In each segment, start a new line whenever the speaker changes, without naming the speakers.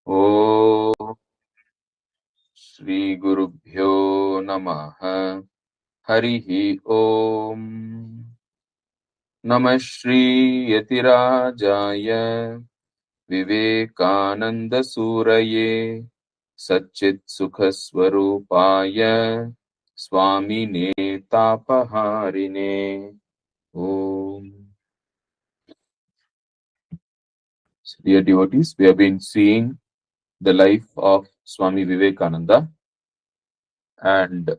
Om Shri Gurubhyo Namaha Harihi Om Namah Shri Yatirajaya Vivekananda Suraye Satchit Sukhaswarupaya Swami Tapaharine Om. So, dear devotees, we have been seeing the life of Swami Vivekananda, and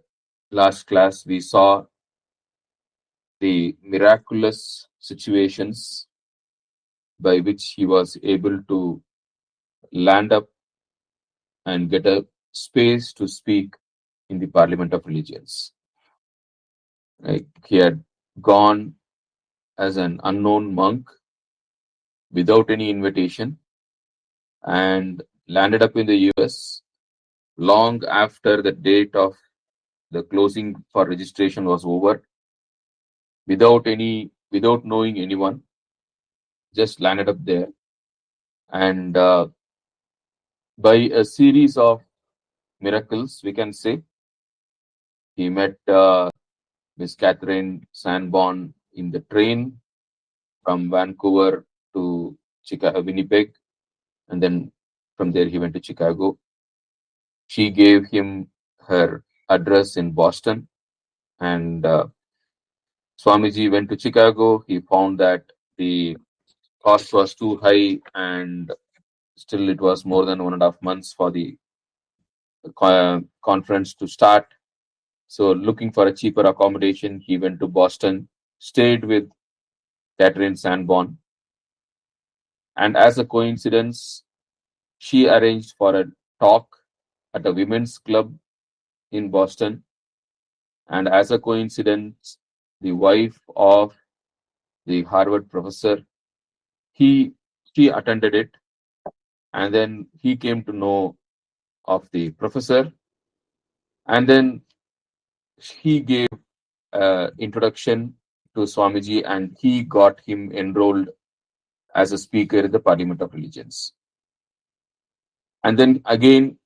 last class we saw the miraculous situations by which he was able to land up and get a space to speak in the Parliament of Religions. Like, he had gone as an unknown monk without any invitation and landed up in the US long after the date of the closing for registration was over, without knowing anyone, just landed up there. And by a series of miracles, we can say, he met Miss Catherine Sanborn in the train from Vancouver to Winnipeg, and then from there he went to Chicago. She gave him her address in Boston, and Swamiji went to Chicago. He found that the cost was too high, and still it was more than 1.5 months for the conference to start. So, looking for a cheaper accommodation, he went to Boston, stayed with Catherine Sanborn, and as a coincidence, she arranged for a talk at a women's club in Boston. And as a coincidence, the wife of the Harvard professor, she attended it, and then he came to know of the professor, and then he gave introduction to Swamiji, and he got him enrolled as a speaker in the Parliament of Religions. And then again,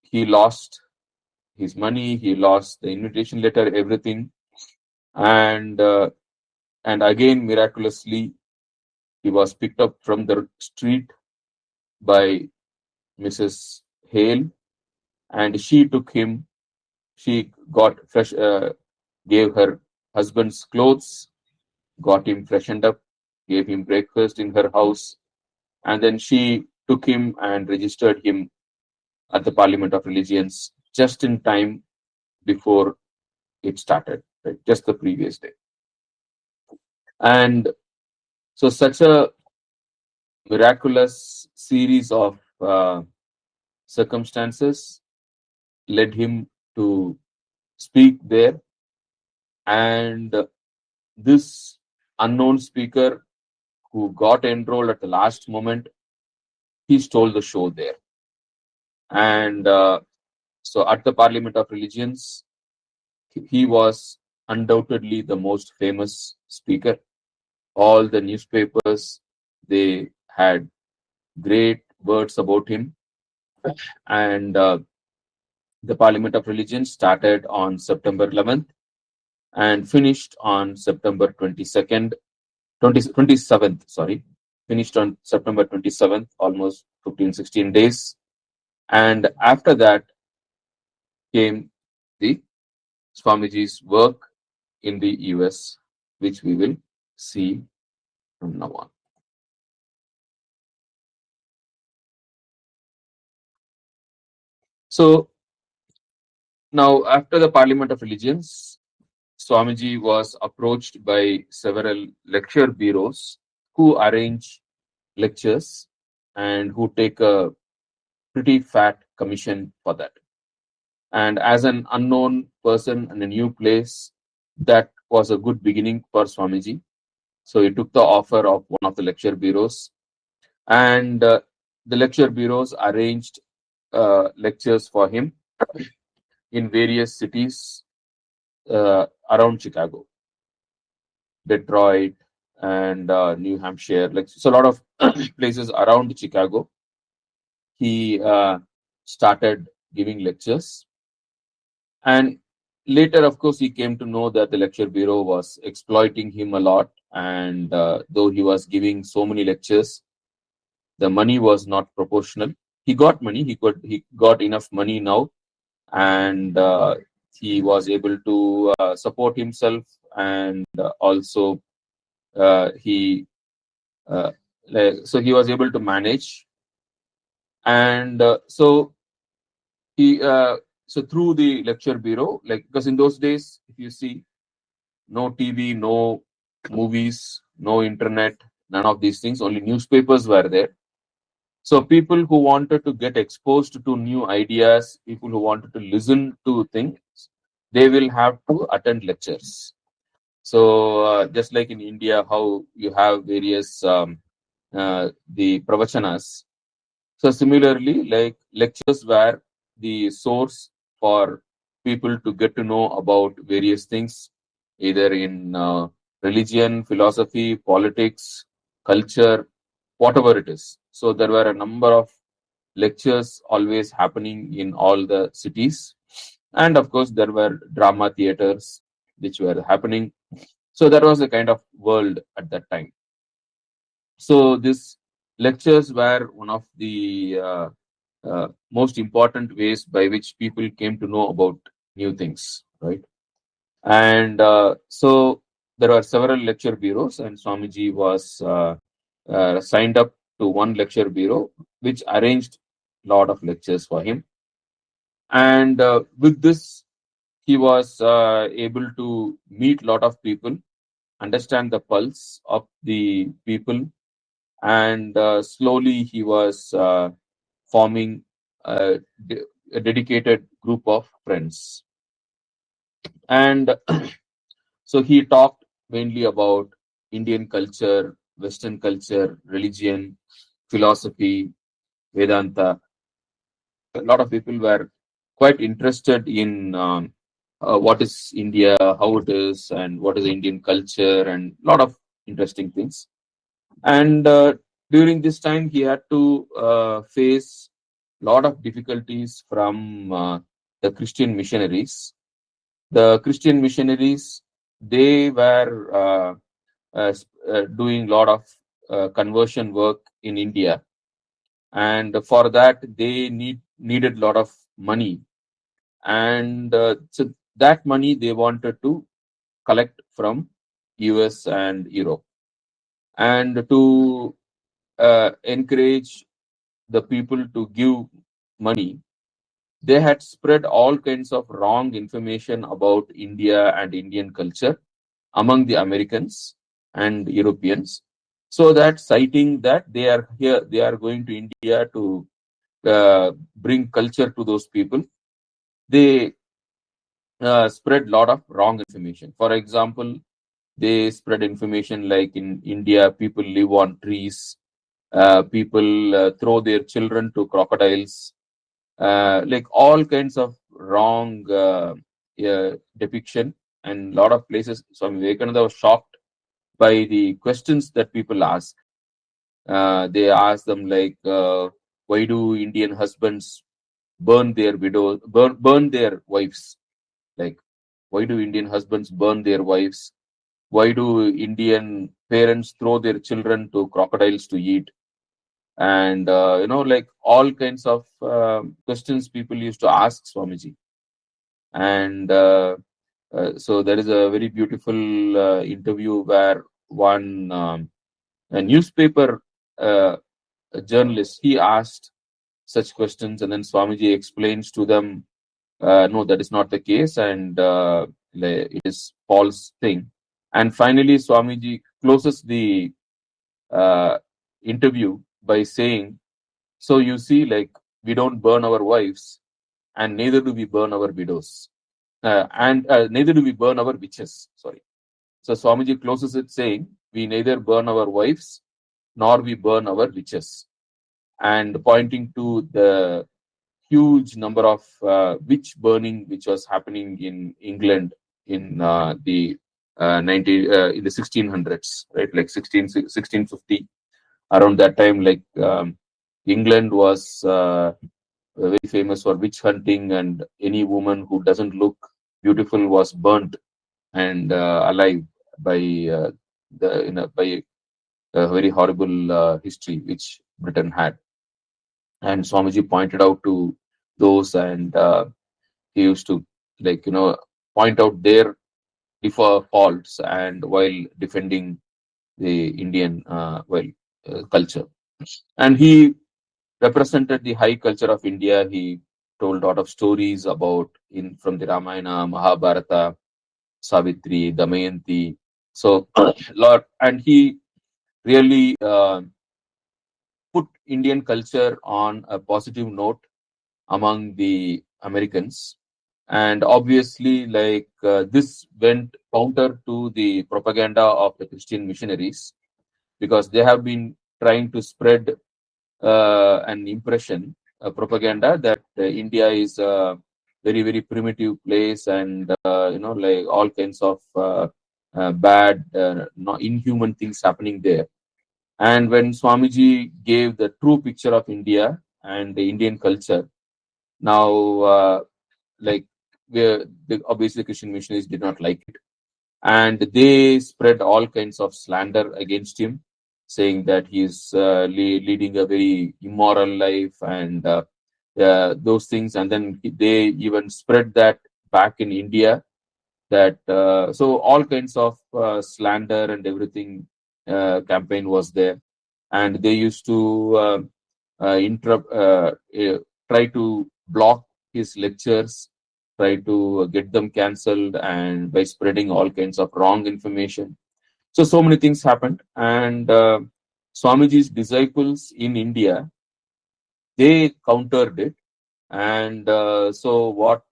he lost his money, he lost the invitation letter, everything, and again, miraculously, he was picked up from the street by Mrs. Hale, and she took him. She got fresh, gave her husband's clothes, got him freshened up, gave him breakfast in her house, and then she took him and registered him at the Parliament of Religions just in time before it started, right? Just the previous day. And so such a miraculous series of circumstances led him to speak there, and this unknown speaker who got enrolled at the last moment, he stole the show there. And so at the Parliament of Religions, he was undoubtedly the most famous speaker. All the newspapers, they had great words about him. And the Parliament of Religions started on September 11th and finished on September 27th, sorry. Finished on September 27th, almost 15-16 days. And after that came the Swamiji's work in the US, which we will see from now on. So, now after the Parliament of Religions, Swamiji was approached by several lecture bureaus who arrange lectures and who take a pretty fat commission for that. And as an unknown person in a new place, that was a good beginning for Swamiji. So he took the offer of one of the lecture bureaus, and the lecture bureaus arranged lectures for him in various cities around Chicago, Detroit, and New Hampshire. Like, so a lot of places around Chicago. he started giving lectures. And later, of course, he came to know that the lecture bureau was exploiting him a lot. And though he was giving so many lectures, the money was not proportional. He got money. He got enough money now, and he was able to support himself, and also he uh, so he was able to manage. And he so through the lecture bureau, like, because in those days, if you see, no TV, no movies, no internet, none of these things, only newspapers were there. So people who wanted to get exposed to new ideas, people who wanted to listen to things, they will have to attend lectures. So just like in India, how you have various the pravachanas. So similarly, like, lectures were the source for people to get to know about various things, either in religion, philosophy, politics, culture, whatever it is. So there were a number of lectures always happening in all the cities. And of course, there were drama theaters which were happening. So that was a kind of world at that time. So these lectures were one of the most important ways by which people came to know about new things, right? And so there are several lecture bureaus, and Swamiji was signed up to one lecture bureau, which arranged a lot of lectures for him. And with this, he was able to meet a lot of people, understand the pulse of the people, and slowly he was forming a dedicated group of friends. And so he talked mainly about Indian culture, Western culture, religion, philosophy, Vedanta. A lot of people were quite interested in what is India, how it is, and what is the Indian culture, and a lot of interesting things. And during this time, he had to face a lot of difficulties from the Christian missionaries. The Christian missionaries, they were doing a lot of conversion work in India, and for that they needed a lot of money. And so that money they wanted to collect from US and Europe, and to encourage the people to give money, they had spread all kinds of wrong information about India and Indian culture among the Americans and Europeans, so that, citing that they are here, they are going to India to bring culture to those people, they spread a lot of wrong information. For example, they spread information like, in India, people live on trees, people throw their children to crocodiles, like all kinds of wrong depiction. And a lot of places, Swami Vivekananda was shocked by the questions that people ask. They ask them like, why do Indian husbands burn their widows, burn their wives? Like, why do Indian husbands burn their wives? Why do Indian parents throw their children to crocodiles to eat? And like, all kinds of questions people used to ask Swamiji. And so there is a very beautiful interview where one a newspaper journalist, he asked such questions, and then Swamiji explains to them, no, that is not the case, and it is false thing. And finally, Swamiji closes the uh, interview by saying, so you see, like, we don't burn our wives, and neither do we burn our widows, and neither do we burn our witches. Sorry. So Swamiji closes it saying, we neither burn our wives nor we burn our witches, and pointing to the huge number of witch burning which was happening in England in the in the 1600s, right? Like 1650, around that time, like England was very famous for witch hunting, and any woman who doesn't look beautiful was burnt and alive by by a very horrible history which Britain had. And Swamiji pointed out to those, and he used to, like, point out their faults, and while defending the Indian culture. And he represented the high culture of India. He told a lot of stories about in from the Ramayana, Mahabharata, Savitri, Damayanti. So, lot, and he really put Indian culture on a positive note among the Americans. And obviously, like, this went counter to the propaganda of the Christian missionaries, because they have been trying to spread an impression, a propaganda that India is a very, very primitive place, and like all kinds of bad, inhuman things happening there. And when Swamiji gave the true picture of India and the Indian culture, now, like, obviously the Christian missionaries did not like it, and they spread all kinds of slander against him, saying that he is leading a very immoral life, and those things. And then they even spread that back in India, that so all kinds of slander and everything campaign was there. And they used to interrupt, try to block his lectures, try to get them cancelled, and by spreading all kinds of wrong information. So many things happened, and Swamiji's disciples in India, they countered it. And so what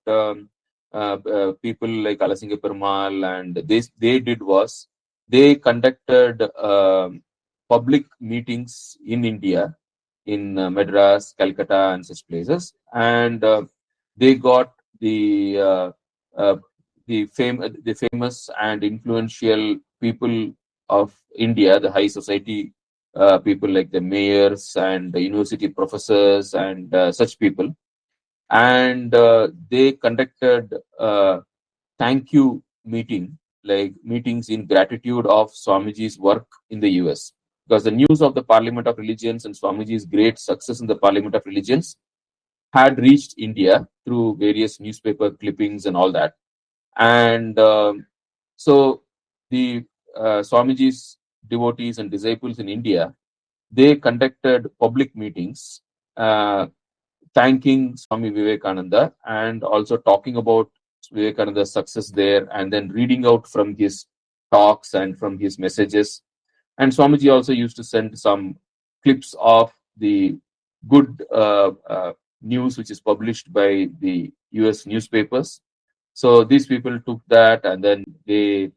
people like Alasinga Perumal and they did was, they conducted public meetings in India, in Madras, Calcutta, and such places. And they got uh, the famous and influential people of India, the high society people, like the mayors and the university professors and such people. And they conducted thank you meeting, like meetings in gratitude of Swamiji's work in the US, because the news of the Parliament of Religions and Swamiji's great success in the Parliament of Religions had reached India through various newspaper clippings and all that. And so the Swamiji's devotees and disciples in India, they conducted public meetings thanking Swami Vivekananda, and also talking about Vivekananda's success there, and then reading out from his talks and from his messages. And Swamiji also used to send some clips of the good news which is published by the US newspapers. So these people took that, and then they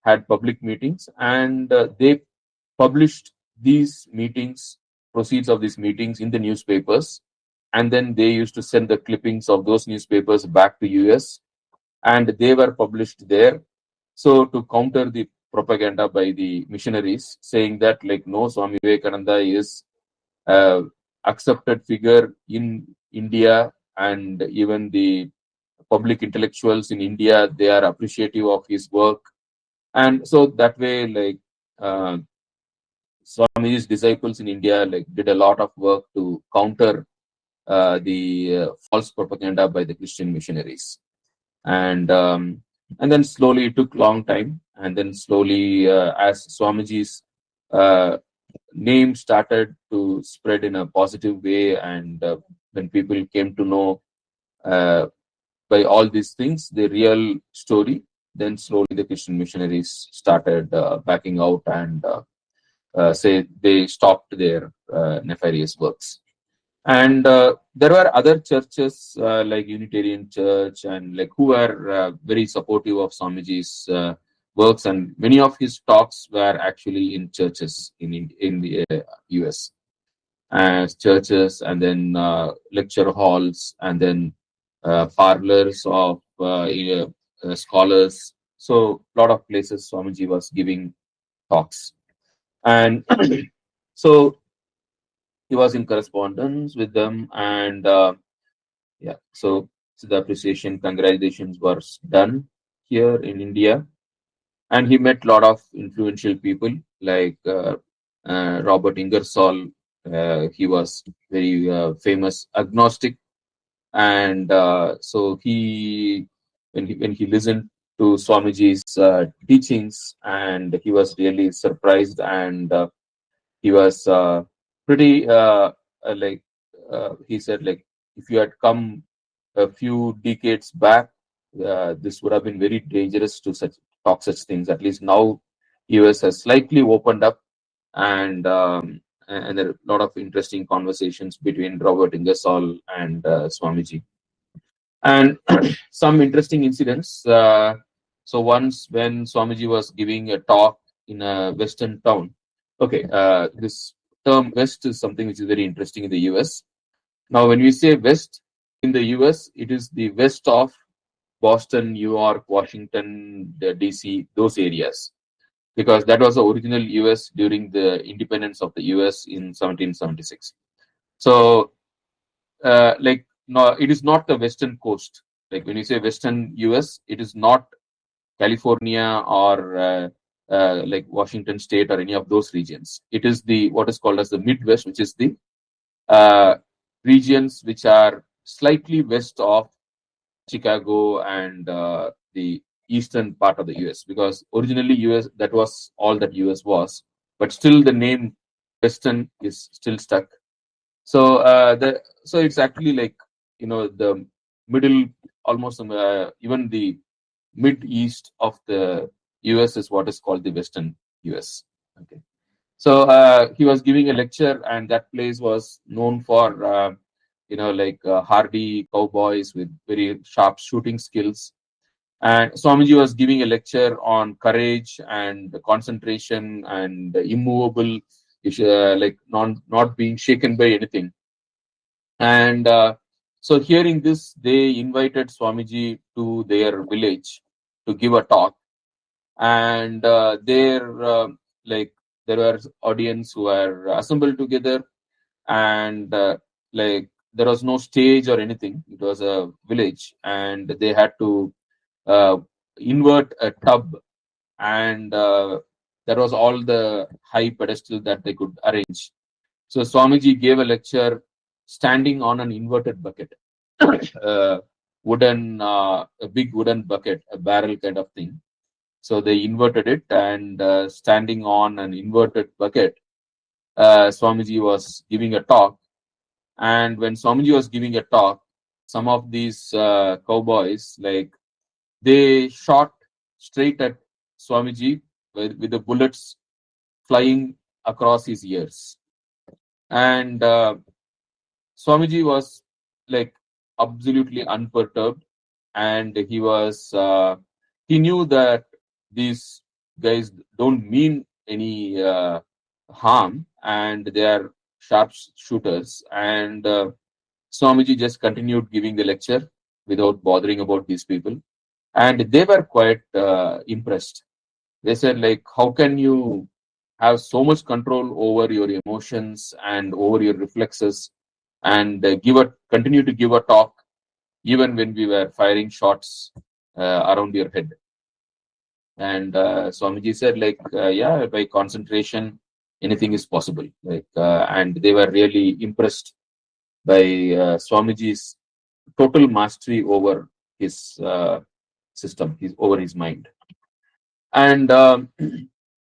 had public meetings, and they published these meetings, proceeds of these meetings, in the newspapers. And then they used to send the clippings of those newspapers back to US, and they were published there. So to counter the propaganda by the missionaries, saying that, like, no, Swami Vivekananda is accepted figure in India, and even the public intellectuals in India, they are appreciative of his work. And so that way, like, Swami's disciples in India, like, did a lot of work to counter the false propaganda by the Christian missionaries. And then slowly, it took long time, and then slowly, as Swamiji's name started to spread in a positive way, and when people came to know uh, by all these things the real story, then slowly the Christian missionaries started backing out, and say they stopped their nefarious works. And there were other churches like Unitarian Church, and like, who were very supportive of Swamiji's works, and many of his talks were actually in churches in the US, as churches, and then lecture halls, and then parlors of scholars. So a lot of places Swamiji was giving talks. And so He was in correspondence with them, and yeah, so the appreciation, congratulations was done here in India, and he met a lot of influential people like Robert Ingersoll. He was very famous agnostic, and so when he listened to Swamiji's teachings, and he was really surprised, and he was pretty like he said, like, if you had come a few decades back, this would have been very dangerous to talk such things. At least now, US has slightly opened up, and and there are a lot of interesting conversations between Robert Ingersoll and Swamiji, and some interesting incidents. So once when Swamiji was giving a talk in a western town, okay, this term West is something which is very interesting in the US. Now, when we say West in the US, it is the west of Boston, New York, Washington, the DC, those areas, because that was the original US during the independence of the US in 1776. So, like, no, it is not the western coast. Like when you say western US, it is not California or like Washington State or any of those regions. It is the what is called as the Midwest, which is the uh, regions which are slightly west of Chicago and the eastern part of the US, because originally US, that was all that US was, but still the name Western is still stuck. So so it's actually like, the middle, almost even the mid east of the US is what is called the Western US. Okay. So he was giving a lecture, and that place was known for like hardy cowboys with very sharp shooting skills. And Swamiji was giving a lecture on courage and concentration and immovable, like not being shaken by anything. And so, hearing this, they invited Swamiji to their village to give a talk, and there, like, there were audience who were assembled together, and like, there was no stage or anything. It was a village, and they had to uh, invert a tub, and that was all the high pedestal that they could arrange. So Swamiji gave a lecture standing on an inverted bucket, uh, a big wooden bucket, a barrel kind of thing. So they inverted it, and standing on an inverted bucket, Swamiji was giving a talk. And when Swamiji was giving a talk, some of these cowboys, like, they shot straight at Swamiji with the bullets flying across his ears. And Swamiji was, like, absolutely unperturbed, and he knew that these guys don't mean any harm, and they are sharp shooters. And Swamiji just continued giving the lecture without bothering about these people, and they were quite impressed. They said, like, how can you have so much control over your emotions and over your reflexes, and continue to give a talk even when we were firing shots around your head. And Swamiji said, like, yeah, by concentration, anything is possible. Like, and they were really impressed by Swamiji's total mastery over his system, over his mind. And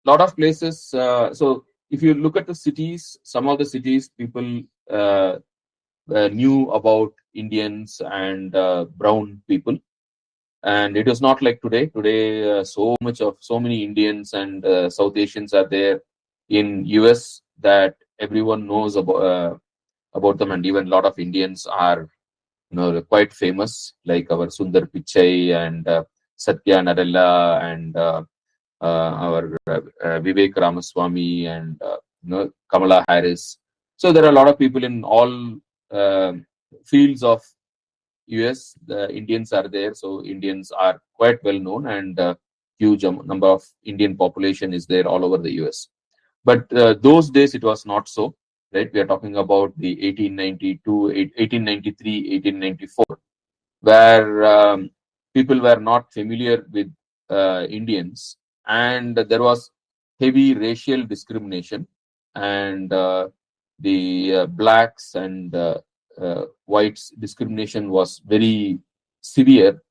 lot of places. So if you look at the cities, some of the cities, people uh, knew about Indians and brown people, and it was not like today. Today, so many Indians and South Asians are there in US that everyone knows about them, and even a lot of Indians are, quite famous, like our Sundar Pichai and Satya Nadella and our Vivek Ramaswamy and Kamala Harris. So there are a lot of people in all uh, fields of US. The Indians are there, so Indians are quite well known, and huge number of Indian population is there all over the US. But those days it was not so. right? We are talking about the 1892, 1893, 1894, where people were not familiar with Indians, and there was heavy racial discrimination, and the blacks and whites discrimination was very severe.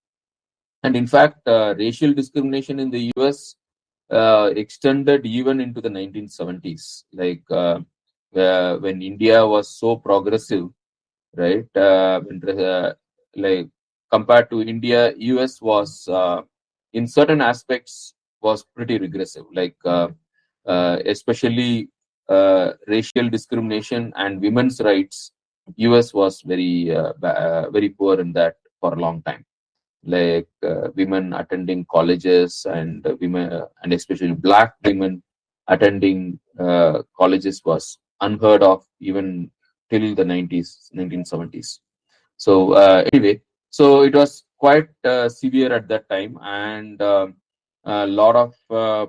And in fact, racial discrimination in the US extended even into the 1970s, like when India was so progressive, right? Like compared to India, US was in certain aspects was pretty regressive, like especially racial discrimination and women's rights. US was very poor in that for a long time, like women attending colleges, and women and especially black women attending colleges was unheard of even till the 90s, 1970s. So anyway, so it was quite severe at that time, and a lot of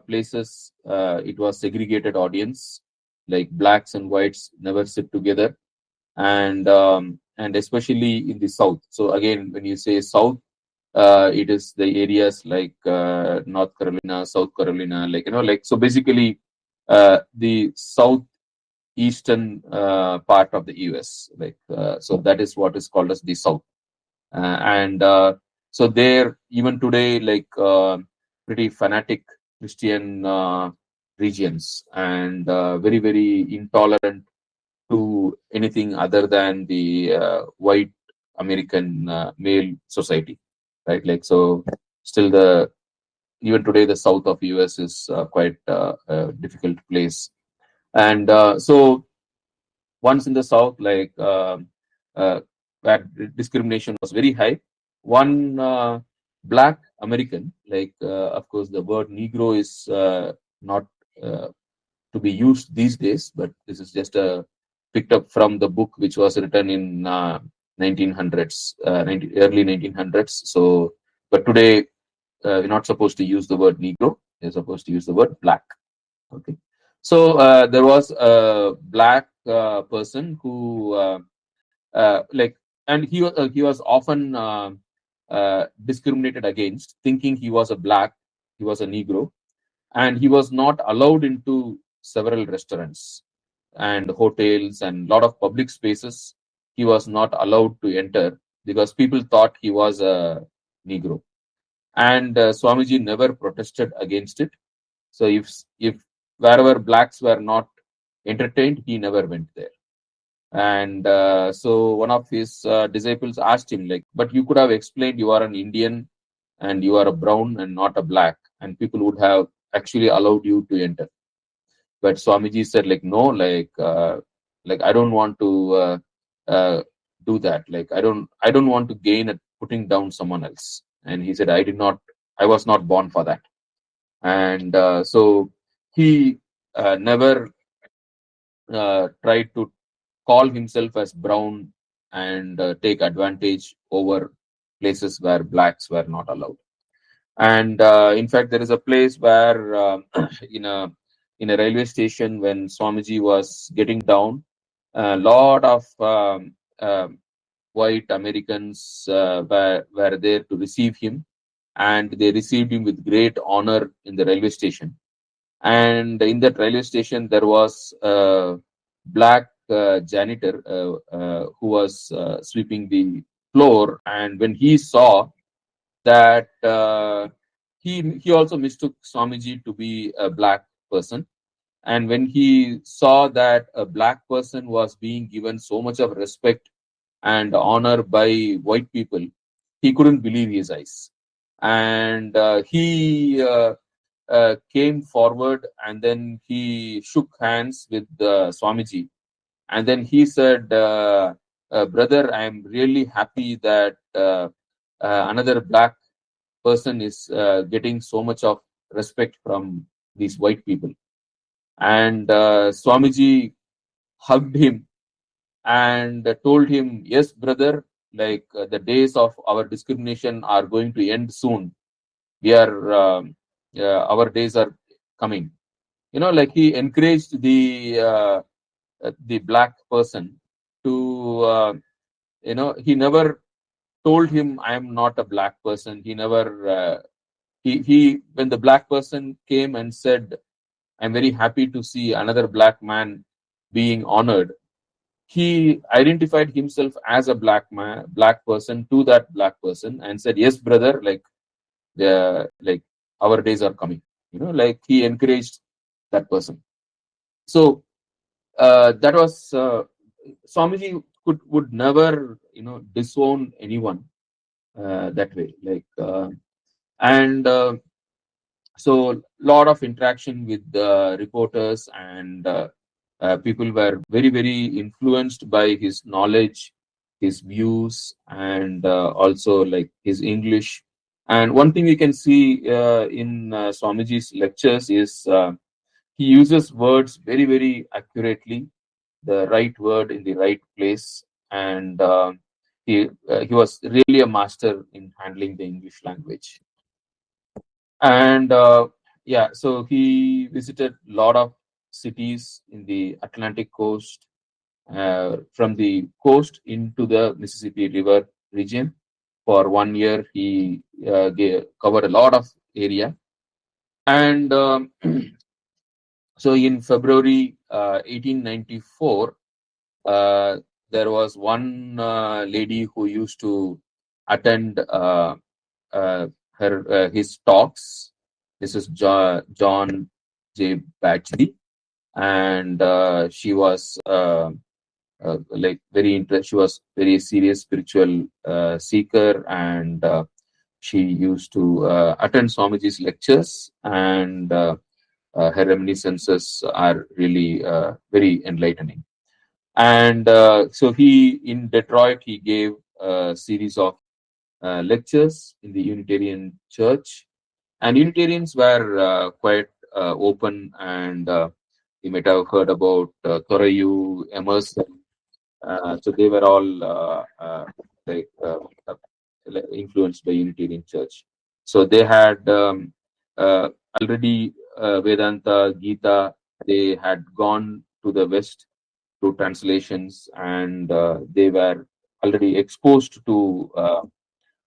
places it was segregated audience, like blacks and whites never sit together, and especially in the south. So again, when you say south, it is the areas like North Carolina, South Carolina, like like, so basically the southeastern part of the US, like so that is what is called as the South, and so there even today, like pretty fanatic Christian regions, and very intolerant to anything other than the white American male society, right? Like, so still the even today the south of US is quite a difficult place, and so once in the south, like uh, where discrimination was very high, one black American, like of course the word Negro is not uh, to be used these days, but this is just picked up from the book which was written in 1900s, early 1900s. So, but today we're not supposed to use the word Negro. We're supposed to use the word black. Okay. So there was a black person who like, and he was often discriminated against, thinking he was a black, he was a Negro, and he was not allowed into several restaurants and hotels and lot of public spaces. He was not allowed to enter because people thought he was a Negro, and Swamiji never protested against it. So if wherever blacks were not entertained, he never went there. And so one of his disciples asked him, like, but you could have explained you are an Indian and you are a brown and not a black, and people would have actually allowed you to enter. But Swamiji said, like, no, like I don't want to uh, do that. Like, I don't want to gain at putting down someone else. And he said, I was not born for that. And so he never tried to call himself as brown and take advantage over places where blacks were not allowed. And in fact, there is a place where in a railway station, when Swamiji was getting down, a lot of white Americans were there to receive him, and they received him with great honor in the railway station. And in that railway station, there was a black janitor who was sweeping the floor, and when he saw that he also mistook Swamiji to be a black person. And when he saw that a black person was being given so much of respect and honor by white people, he couldn't believe his eyes. And he came forward, and then he shook hands with Swamiji. And then he said, brother, I am really happy that another black person is getting so much of respect from these white people. And Swamiji hugged him and told him, yes, brother, like the days of our discrimination are going to end soon. We are, our days are coming. Like he encouraged the the black person to, he never told him, I am not a black person. He never, when the black person came and said, I'm very happy to see another black man being honored, he identified himself as a black person to that black person and said, yes, brother, like our days are coming. Like he encouraged that person. So that was Swamiji would never disown anyone that way. And so lot of interaction with reporters, and people were very very influenced by his knowledge, his views, and also like his English. And one thing we can see in Swamiji's lectures is he uses words very very accurately, the right word in the right place. And he was really a master in handling the English language. And yeah, so he visited a lot of cities in the Atlantic coast, from the coast into the Mississippi River region. For 1 year, he covered a lot of area. And so in February 1894, there was one lady who used to attend his talks. This is John J. Batchley, and she was like she was very serious spiritual seeker, and she used to attend Swamiji's lectures, and her reminiscences are really very enlightening. And so in Detroit, he gave a series of lectures in the Unitarian Church, and Unitarians were quite open, and you might have heard about Thoreau, Emerson. So they were all like influenced by Unitarian Church. So they had uh, already Vedanta, Gita. They had gone to the West to translations, and they were already exposed to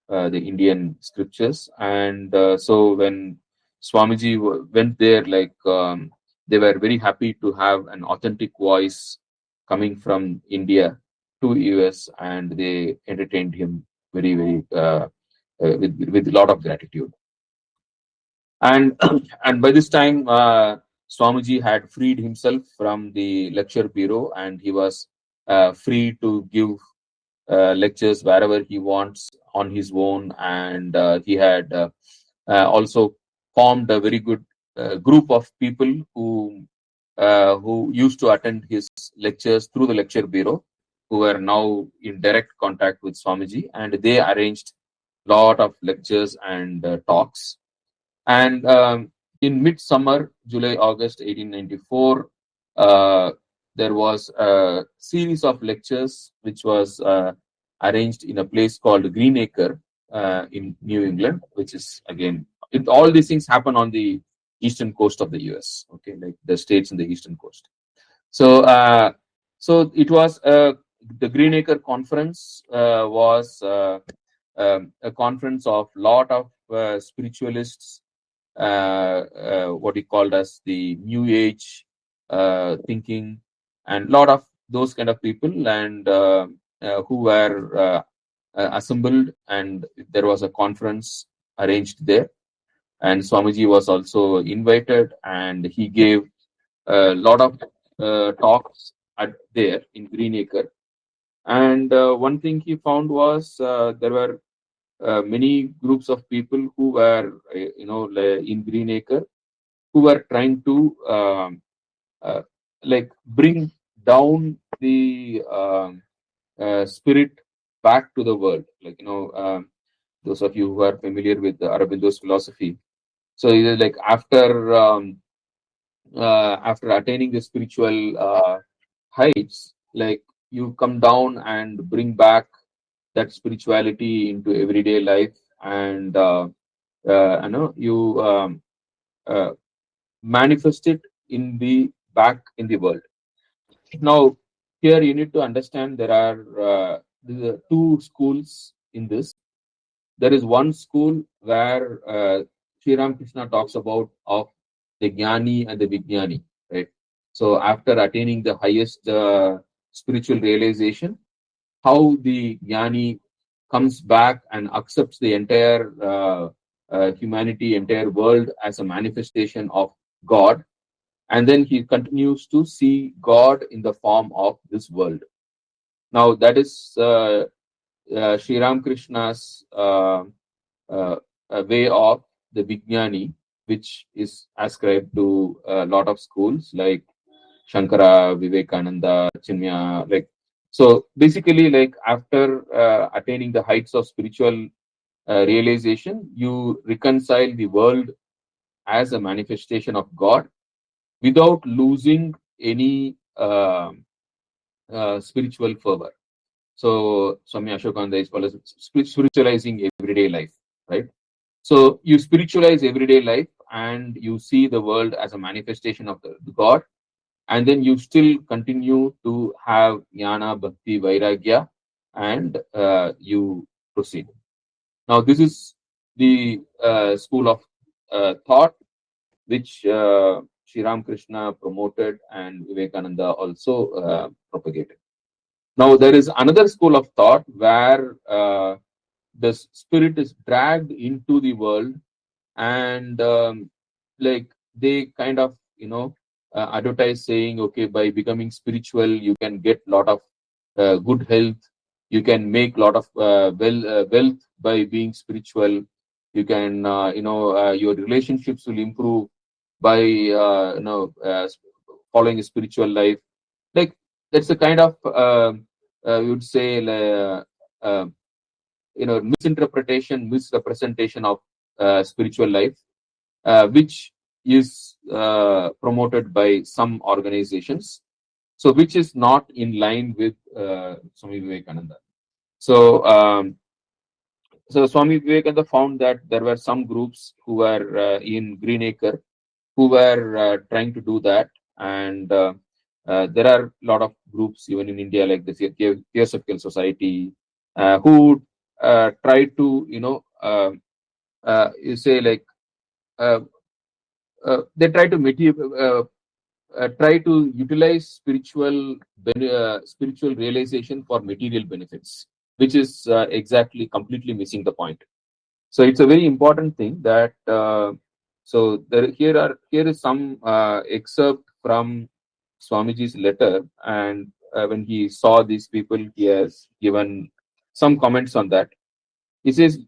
the Indian scriptures. And so when Swamiji went there, they were very happy to have an authentic voice coming from India to US, and they entertained him very, very with a lot of gratitude. And and by this time, Swamiji had freed himself from the lecture bureau, and he was free to give lectures wherever he wants on his own. And he had also formed a very good group of people who used to attend his lectures through the lecture bureau, who were now in direct contact with Swamiji, and they arranged lot of lectures and talks. And in midsummer, July, August 1894, there was a series of lectures which was arranged in a place called Greenacre in New England, which is again, all these things happen on the eastern coast of the US, okay, like the states in the eastern coast. So, so it was the Greenacre Conference was a conference of lot of spiritualists, what he called as the New Age thinking, and a lot of those kind of people, and who were assembled, and there was a conference arranged there. And Swamiji was also invited, and he gave a lot of talks there in Greenacre. And one thing he found was there were many groups of people who were, in Greenacre, who were trying to uh, bring down the spirit back to the world. Those of you who are familiar with Aurobindo's philosophy. So it is like after attaining the spiritual heights, like you come down and bring back that spirituality into everyday life, and you uh, manifest it in the back in the world. Now, here you need to understand there are two schools in this. There is one school where Sri Ramakrishna talks about of the Jnani and the Vijnani, right? So after attaining the highest spiritual realization, how the Jnani comes back and accepts the entire humanity, entire world as a manifestation of God, and then he continues to see God in the form of this world. Now that is Sri Ramakrishna's uh, way of the Vijnani, which is ascribed to a lot of schools like Shankara, Vivekananda, Chinmaya. Like, so basically, like after attaining the heights of spiritual realization, you reconcile the world as a manifestation of God without losing any spiritual fervor. So Swami Ashokananda is called as spiritualizing everyday life, right? So you spiritualize everyday life and you see the world as a manifestation of the God, and then you still continue to have jnana, bhakti, vairagya, and you proceed. Now, this is the school of thought which Sri Ramakrishna promoted and Vivekananda also propagated. Now, there is another school of thought where the spirit is dragged into the world, and like they kind of advertise saying, okay, by becoming spiritual you can get lot of good health, you can make lot of wealth by being spiritual, you can your relationships will improve by following a spiritual life. Like, that's a kind of we would say uh, misinterpretation, misrepresentation of spiritual life, which is promoted by some organizations, so which is not in line with Swami Vivekananda. So, so Swami Vivekananda found that there were some groups who were in Greenacre who were trying to do that, and there are a lot of groups even in India, like the Theosophical Society, who try to you say like uh, they try to utilize spiritual realization for material benefits, which is exactly completely missing the point. So it's a very important thing that so here is some excerpt from Swamiji's letter, and when he saw these people, he has given some comments on that. He says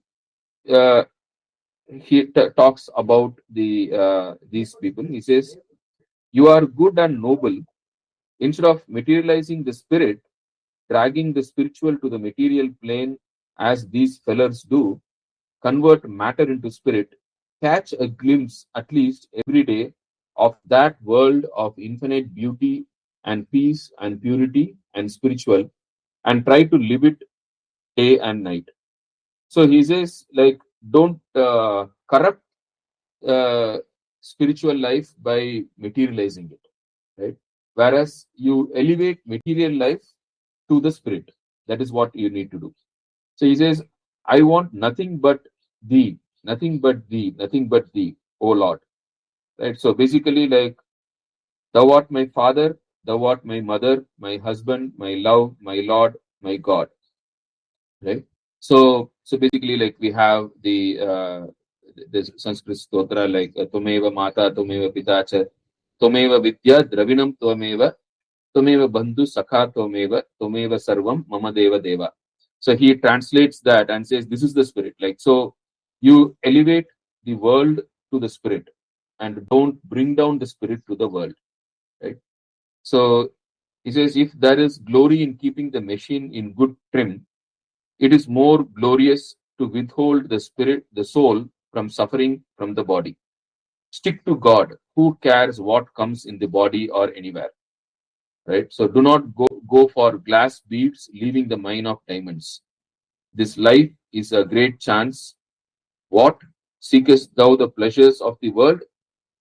uh, he talks about these people. He says, "You are good and noble. Instead of materializing the spirit, dragging the spiritual to the material plane as these fellers do, convert matter into spirit, catch a glimpse at least every day of that world of infinite beauty and peace and purity and spiritual, and try to live it day and night." So he says, like, don't corrupt uh, spiritual life by materializing it, right? Whereas you elevate material life to the spirit. That is what you need to do. So he says, I want nothing but thee, nothing but thee, nothing but thee, O Lord. Right. So basically, like, thou art my father, thou art my mother, my husband, my love, my Lord, my God. Right. So basically, like, we have the Sanskrit stotra like Tumeva Mata, Tumeva Pita cha, Tumeva Vidya, Dravinam Tumeva, Tumeva Bandhu Sakha Tumeva, Tumeva Sarvam, Mama Deva Deva. So he translates that and says, this is the spirit. Like, so you elevate the world to the spirit and don't bring down the spirit to the world. Right. So he says, if there is glory in keeping the machine in good trim, it is more glorious to withhold the spirit, the soul, from suffering from the body. Stick to God. Who cares what comes in the body or anywhere? Right. So do not go for glass beads, leaving the mine of diamonds. This life is a great chance. What seekest thou the pleasures of the world?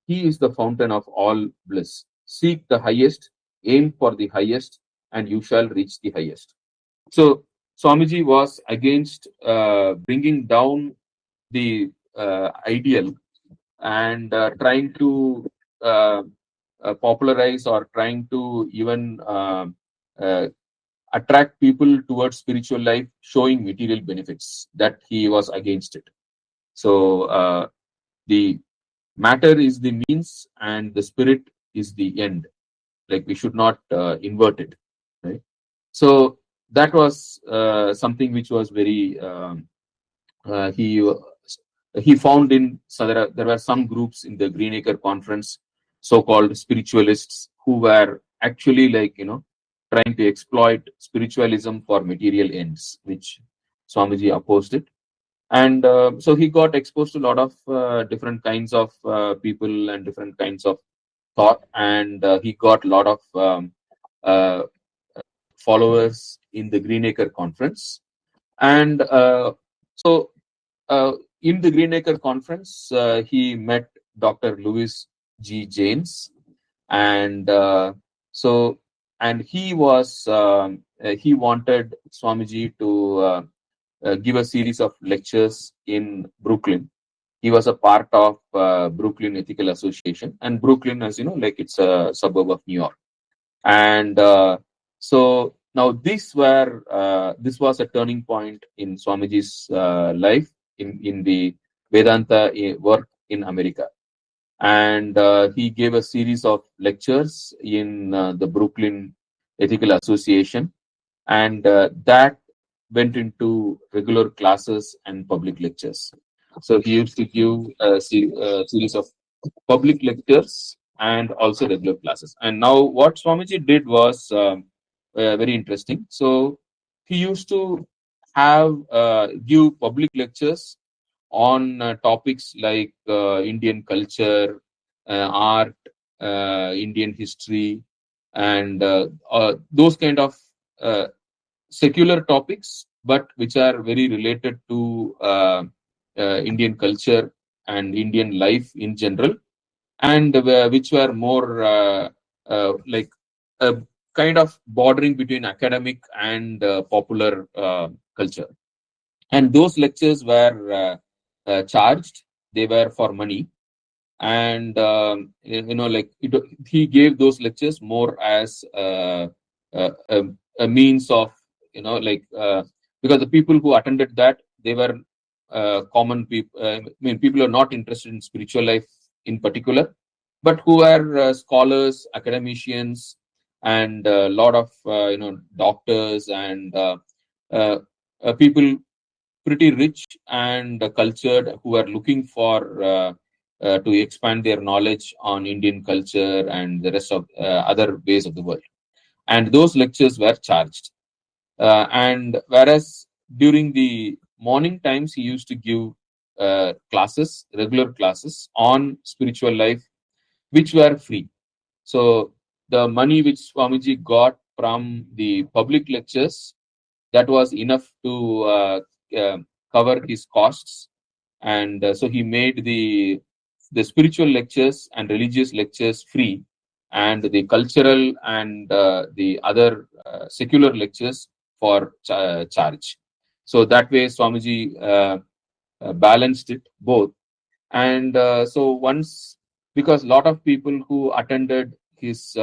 He is the fountain of all bliss. Seek the highest. aim for the highest, and you shall reach the highest. So Swamiji was against bringing down the ideal and trying to uh, popularize or trying to even uh, attract people towards spiritual life, showing material benefits. That he was against it. So the matter is the means, and the spirit is the end. Like we should not invert it, right? So that was something which was very uh, he he found in, so there were some groups in the Greenacre Conference, so-called spiritualists, who were actually, like, trying to exploit spiritualism for material ends, which Swamiji opposed it. And so he got exposed to a lot of different kinds of people and different kinds of thought, and he got a lot of uh, followers in the Greenacre Conference. And so in the Greenacre Conference, he met Dr. Louis G. James, and so and he wanted Swamiji to give a series of lectures in Brooklyn. He was a part of Brooklyn Ethical Association, and Brooklyn, as you know, like, it's a suburb of New York. And so now this was a turning point in Swamiji's life in the Vedanta work in America. And he gave a series of lectures in the Brooklyn Ethical Association, and that went into regular classes and public lectures. So he used to give a series of public lectures and also regular classes. And now what Swamiji did was very interesting. So he used to have give public lectures on topics like Indian culture, art, Indian history, and those kind of uh, secular topics, but which are very related to Indian culture and Indian life in general, and which were more like a kind of bordering between academic and popular culture. And those lectures were charged; they were for money. And like, he gave those lectures more as a means of, like, because the people who attended that, they were common people. I mean, people are not interested in spiritual life in particular, but who are scholars, academicians, and a lot of doctors and uh, people pretty rich and cultured, who are looking for to expand their knowledge on Indian culture and the rest of other ways of the world. And those lectures were charged. And whereas during the morning times, he used to give classes, regular classes on spiritual life, which were free. So the money which Swamiji got from the public lectures, that was enough to uh, cover his costs. And so he made the spiritual lectures and religious lectures free, and the cultural and the other secular lectures for charge. So that way Swamiji balanced it both. And so once, because a lot of people who attended his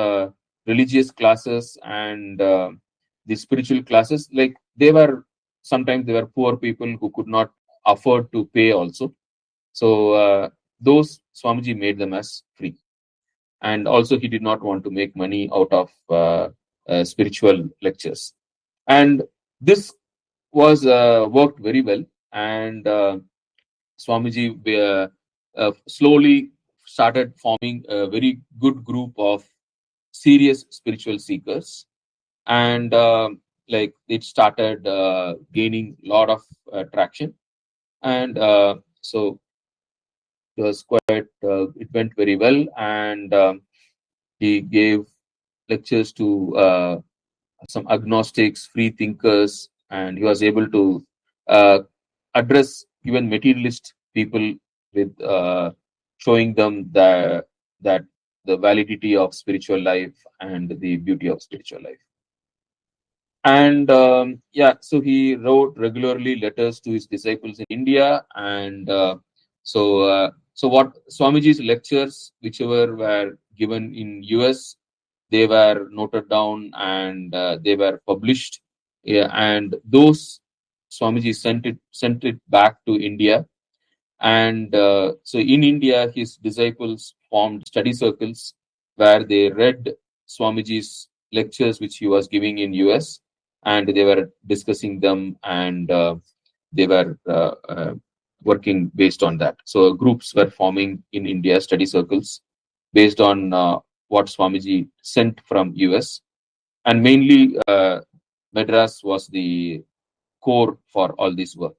religious classes and the spiritual classes, like, they were, sometimes they were poor people who could not afford to pay also. So those Swamiji made them as free. And also he did not want to make money out of spiritual lectures. And this was worked very well. And Swamiji slowly started forming a very good group of serious spiritual seekers. And like, it started gaining a lot of traction. And so it was quite, it went very well. And he gave lectures to some agnostics, free thinkers, and he was able to uh, address even materialist people with showing them that the validity of spiritual life and the beauty of spiritual life. And so he wrote regularly letters to his disciples in India. And so what Swamiji's lectures, whichever were given in US, they were noted down and they were published. Yeah, and those Swamiji sent it back to India. And so in India, his disciples formed study circles where they read Swamiji's lectures, which he was giving in US, and they were discussing them, and they were working based on that. So groups were forming in India, study circles, based on what Swamiji sent from US. And mainly Madras was the core for all this work.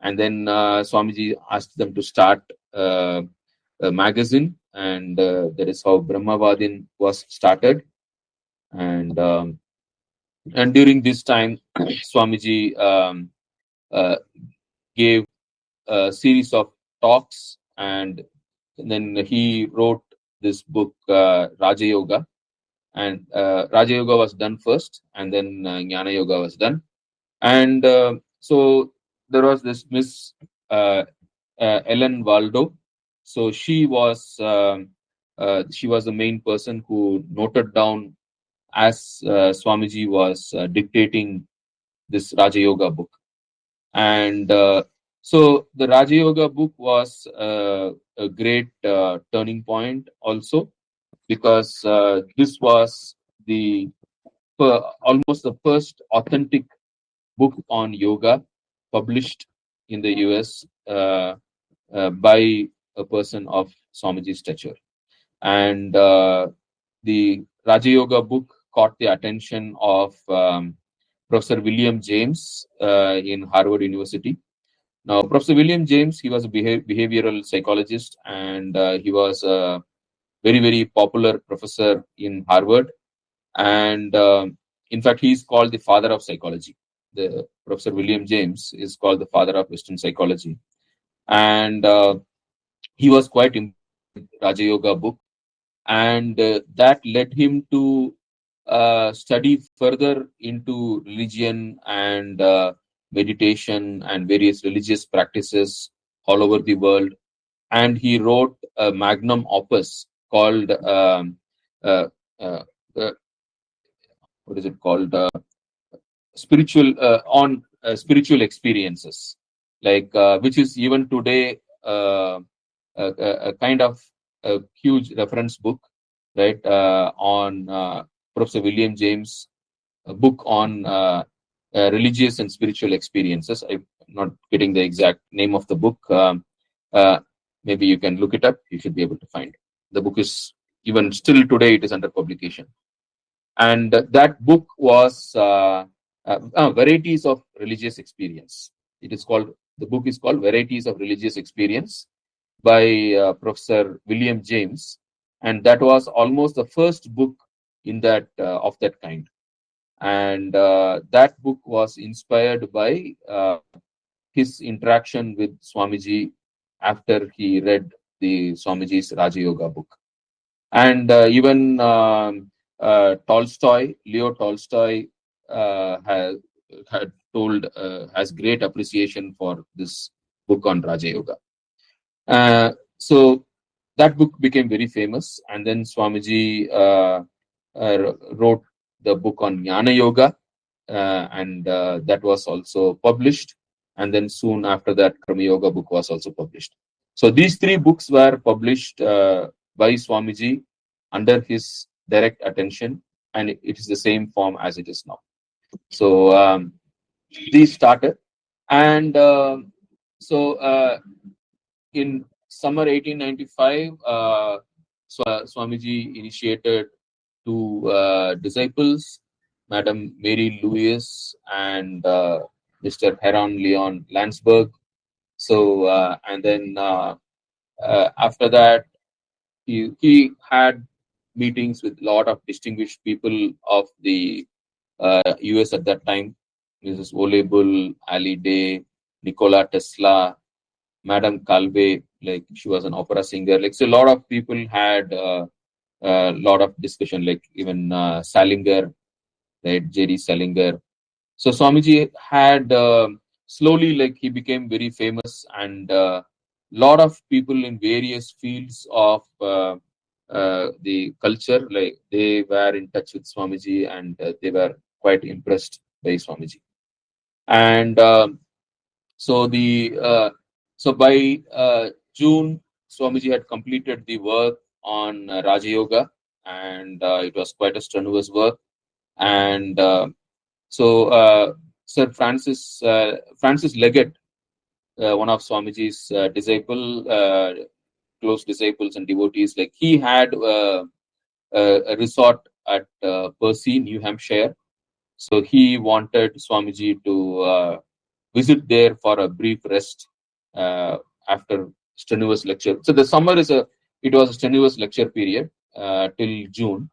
And then Swamiji asked them to start a magazine, and that is how Brahmavadin was started. And during this time, Swamiji uh, gave a series of talks, and then he wrote this book, Raja Yoga. And Raja Yoga was done first, and then Jnana Yoga was done. And so there was this Miss Ellen Waldo. So she was the main person who noted down as Swamiji was dictating this Raja Yoga book. And so the Raja Yoga book was a great turning point also, because this was almost the first authentic book on yoga published in the US by a person of Swamiji's stature. And the Raja Yoga book caught the attention of Professor William James in Harvard University. Now, Professor William James, he was a behavioral psychologist, and he was a very, very popular professor in Harvard. And in fact, he is called the father of psychology. The Professor William James is called the father of Western psychology. And he was quite impressed with Raja Yoga book, and that led him to study further into religion and meditation and various religious practices all over the world. And he wrote a magnum opus called uh, uh, what is it called? Spiritual on spiritual experiences, like which is even today a kind of a huge reference book, right? On Professor William James' book on religious and spiritual experiences. I'm not getting the exact name of the book. Maybe you can look it up. You should be able to find. The book is even still today, it is under publication. And that book was Varieties of Religious Experience. The book is called Varieties of Religious Experience by Professor William James. And that was almost the first book in that of that kind. And that book was inspired by his interaction with Swamiji after he read the Swamiji's Raja Yoga book. And even Leo Tolstoy, has great appreciation for this book on Raja Yoga. So that book became very famous, and then Swamiji wrote the book on Jnana Yoga, and that was also published. And then soon after that, Karma Yoga book was also published. So these three books were published by Swamiji under his direct attention, and it is the same form as it is now. So these started, and in summer 1895, Swamiji initiated two disciples, Madam Mary Louise and Mr. Heron Leon Landsberg. So, and then after that, he had meetings with a lot of distinguished people of the US at that time. Mrs. Volable, Ali Day, Nikola Tesla, Madame Calvé, like she was an opera singer. Like, so a lot of people had a lot of discussion, like even Salinger, right? Jerry Salinger. So Swamiji had slowly, like he became very famous, and lot of people in various fields of the culture, like they were in touch with Swamiji, and they were quite impressed by Swamiji. And so the so by June, Swamiji had completed the work on Raja Yoga, and it was quite a strenuous work. And so Sir Francis Leggett, one of Swamiji's close disciples and devotees, like he had a resort at Percy, New Hampshire. So he wanted Swamiji to visit there for a brief rest after strenuous lecture. So the summer it was a strenuous lecture period till June,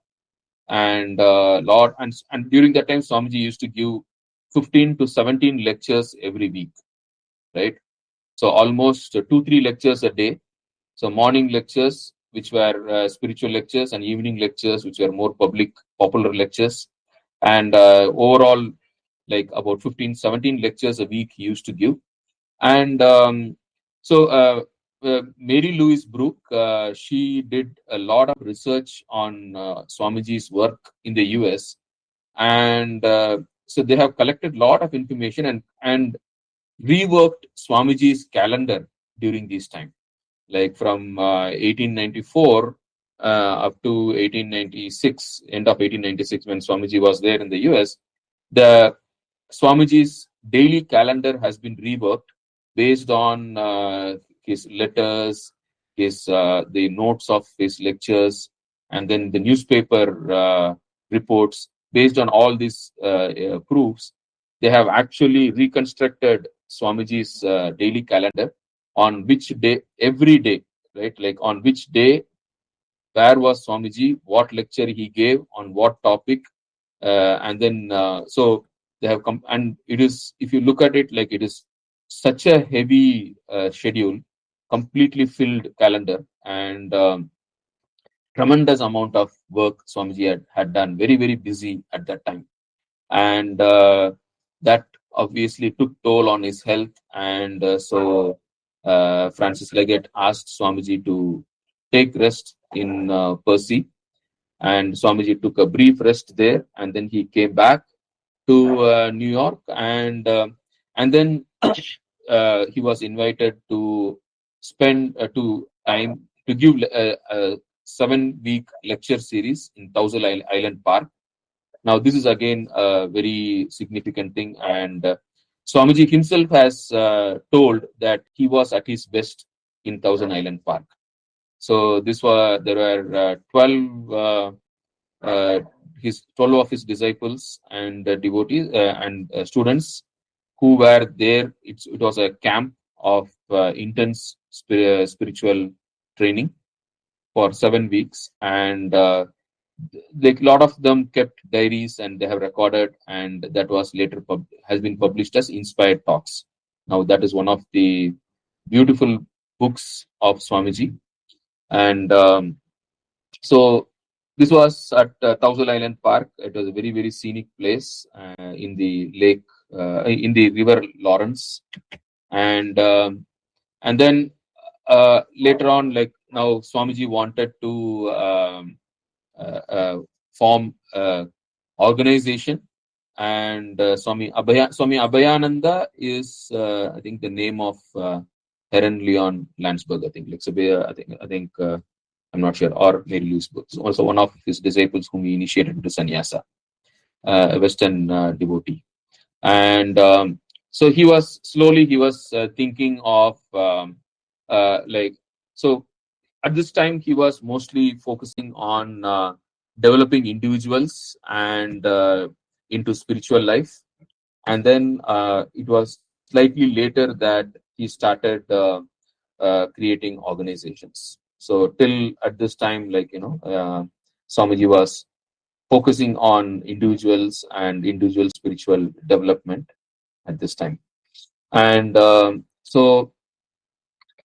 and and during that time Swamiji used to give 15 to 17 lectures every week, right? So almost 2-3 lectures a day. So morning lectures, which were spiritual lectures, and evening lectures, which were more popular lectures. And overall, like about 15, 17 lectures a week he used to give. And so Mary Louise Brooke, she did a lot of research on Swamiji's work in the US. And so they have collected a lot of information, and reworked Swamiji's calendar during this time, like from 1894 up to 1896, end of 1896, when Swamiji was there in the US. The Swamiji's daily calendar has been reworked based on his letters, the notes of his lectures, and then the newspaper reports. Based on all these proofs, they have actually reconstructed Swamiji's daily calendar, on which day, every day, right? Like on which day, where was Swamiji, what lecture he gave, on what topic, and then so they have come. And it is, if you look at it, like it is such a heavy schedule, completely filled calendar, and tremendous amount of work Swamiji had done, very, very busy at that time. And that obviously took toll on his health. And so Francis Leggett asked Swamiji to take rest in Percy, and Swamiji took a brief rest there, and then he came back to New York, and then he was invited to spend to time to give a 7-week lecture series in Thousand Island Park. Now, this is again a very significant thing, and Swamiji himself has told that he was at his best in Thousand Island Park. So there were 12 his 12 of his disciples and devotees and students who were there. It was a camp of intense spiritual training for 7 weeks, and like a lot of them kept diaries, and they have recorded, and that was later has been published as Inspired Talks. Now that is one of the beautiful books of Swamiji. And so this was at Thousand Island Park. It was a very, very scenic place in the lake, in the river Lawrence. And then later on, like now, Swamiji wanted to form organization, and Swami Abhayananda is, I think, the name of Heron Leon Landsberg. I think, like, so, I think. I'm not sure, or Mary Louise Brooke, also one of his disciples whom he initiated into sannyasa, a Western devotee. And so he was thinking of like, so at this time he was mostly focusing on developing individuals and into spiritual life. And then it was slightly later that he started creating organizations. So till at this time, like, Swamiji was focusing on individuals and individual spiritual development at this time. And so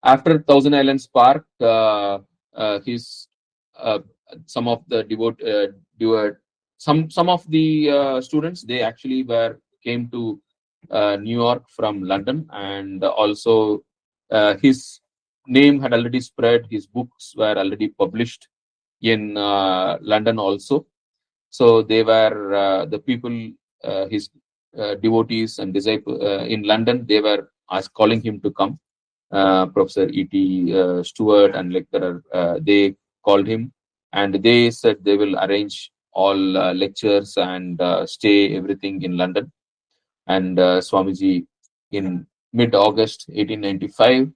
after Thousand Islands Park, his some of the some of the students, they actually were came to New York from London, and also his name had already spread. His books were already published in London also. So they were the people, his devotees and disciples in London. They were calling him to come. Professor E.T. Stewart and lecturer, they called him, and they said they will arrange all lectures and stay everything in London. And Swamiji, in mid-August 1895,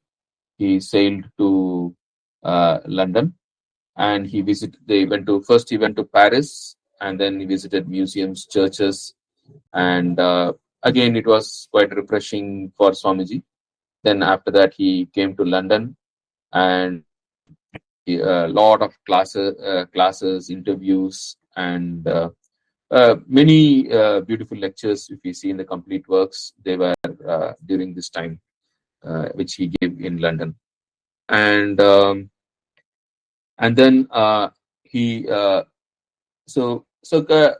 he sailed to London, and he went to Paris, and then he visited museums, churches, and again it was quite refreshing for Swamiji. Then after that he came to London, and a lot of classes, interviews, and many beautiful lectures. If you see in the complete works, they were during this time which he gave in London. And then he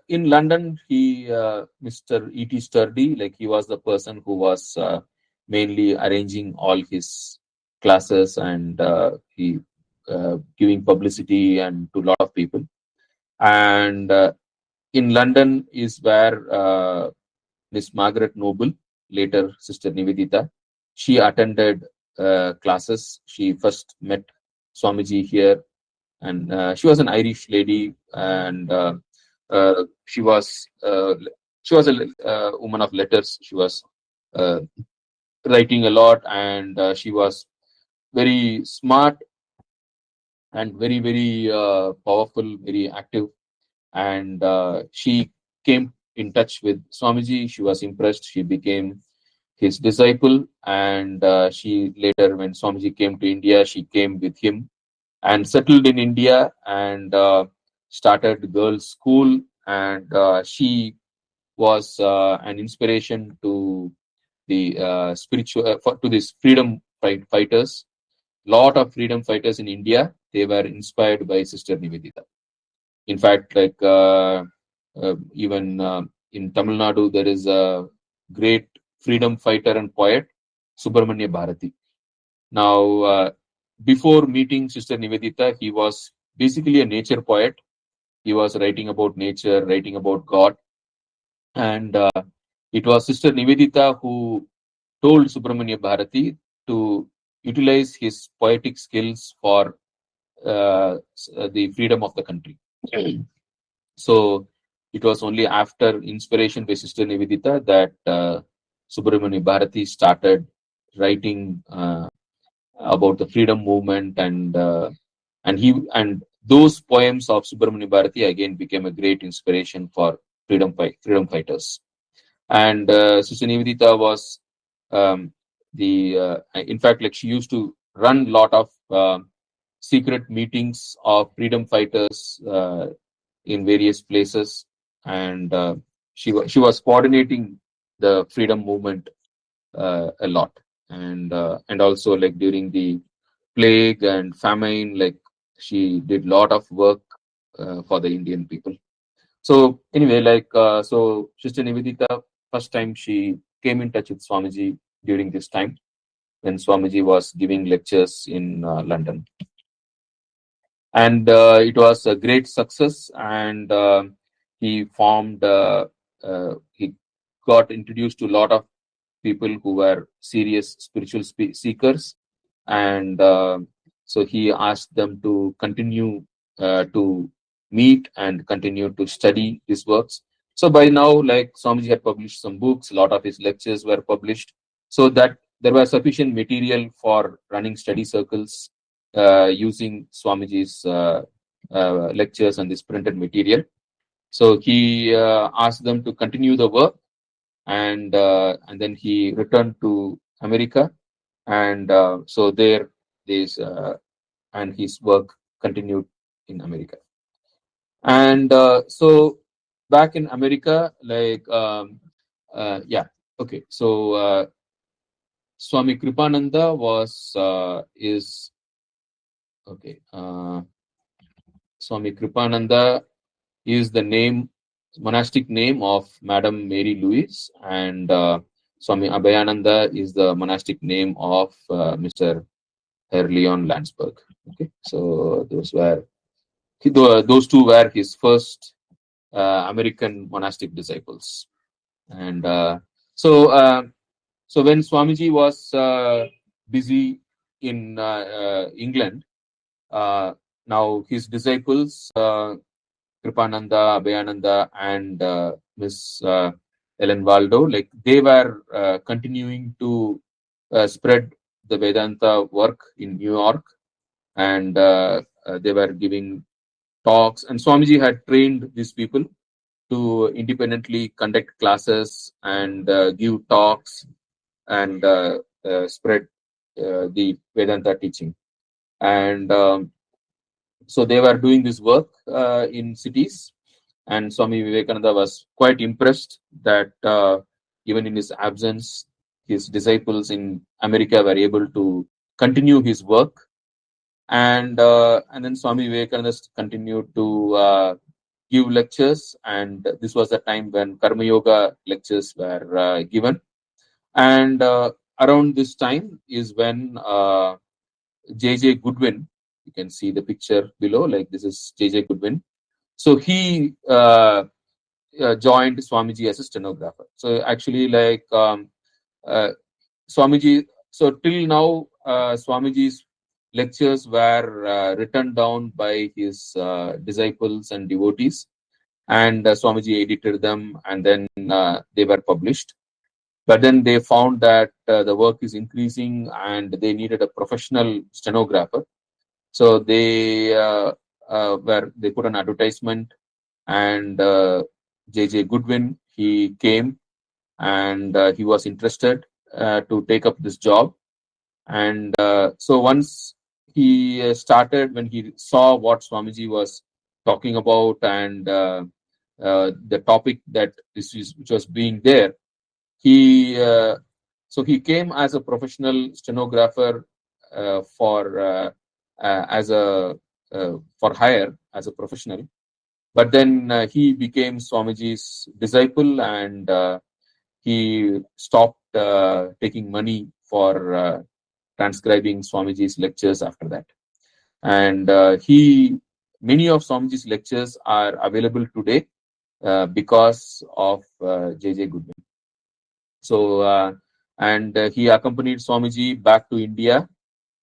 in London, he Mr. E.T. Sturdy, like he was the person who was mainly arranging all his classes, and he giving publicity and to a lot of people. And in London is where Miss Margaret Noble, later Sister Nivedita, she attended classes. She first met Swamiji here, and she was an Irish lady, and she was a woman of letters. She was uh, writing a lot, and she was very smart and very powerful, very active. And she came in touch with Swamiji. She was impressed. She became his disciple, and she later, when Swamiji came to India, she came with him and settled in India, and started girls' school. And she was an inspiration to the to these fighters. Lot of freedom fighters in India, they were inspired by Sister Nivedita. In fact, like even in Tamil Nadu, there is a great freedom fighter and poet, Subramanya Bharati. Now, before meeting Sister Nivedita, he was basically a nature poet. He was writing about nature, writing about God. And it was Sister Nivedita who told Subramanya Bharati to utilize his poetic skills for the freedom of the country. So it was only after inspiration by Sister Nivedita that Subramanya Bharati started writing about the freedom movement, and those poems of Subramanya Bharati again became a great inspiration for freedom fighters. And Sister Nivedita was in fact, like she used to run a lot of secret meetings of freedom fighters in various places, and she was coordinating the freedom movement a lot. And also, like during the plague and famine, like she did a lot of work for the Indian people. So anyway, like so Sister Nivedita, first time she came in touch with Swamiji during this time when Swamiji was giving lectures in London. And it was a great success, and he formed he got introduced to a lot of people who were serious spiritual seekers. And so he asked them to continue to meet and continue to study his works. So by now, like Swamiji had published some books, a lot of his lectures were published, so that there was sufficient material for running study circles using Swamiji's lectures and this printed material. So he asked them to continue the work, and then he returned to America, and so there this and his work continued in America. And so back in America, like yeah, okay. So Swami Kripananda was is okay. Swami Kripananda is the monastic name of Madam Mary Louise, and Swami Abhayananda is the monastic name of Mr. Herr Leon Landsberg. Okay, so those two were his first American monastic disciples, and so when Swamiji was busy in England, now his disciples Kripananda, Abhayananda, and Miss Ellen Waldo, like they were continuing to spread the Vedanta work in New York, and they were giving talks. And Swamiji had trained these people to independently conduct classes and give talks and spread the Vedanta teaching. And so they were doing this work in cities, and Swami Vivekananda was quite impressed that even in his absence, his disciples in America were able to continue his work. And then Swami Vivekananda continued to give lectures, and this was the time when Karma Yoga lectures were given. And around this time is when J.J. Goodwin, you can see the picture below, like this is J.J. Goodwin. So he joined Swamiji as a stenographer. So actually, like Swamiji, so till now, Swamiji's lectures were written down by his disciples and devotees, and Swamiji edited them, and then they were published. But then they found that the work is increasing, and they needed a professional stenographer. So they they put an advertisement, and J.J. Goodwin, he came, and he was interested to take up this job. And so once he started, when he saw what Swamiji was talking about, and the topic which was being there, he so he came as a professional stenographer for hire as a professional. But then he became Swamiji's disciple, and he stopped taking money for transcribing Swamiji's lectures after that. And many of Swamiji's lectures are available today because of J.J. Goodwin. So, he accompanied Swamiji back to India,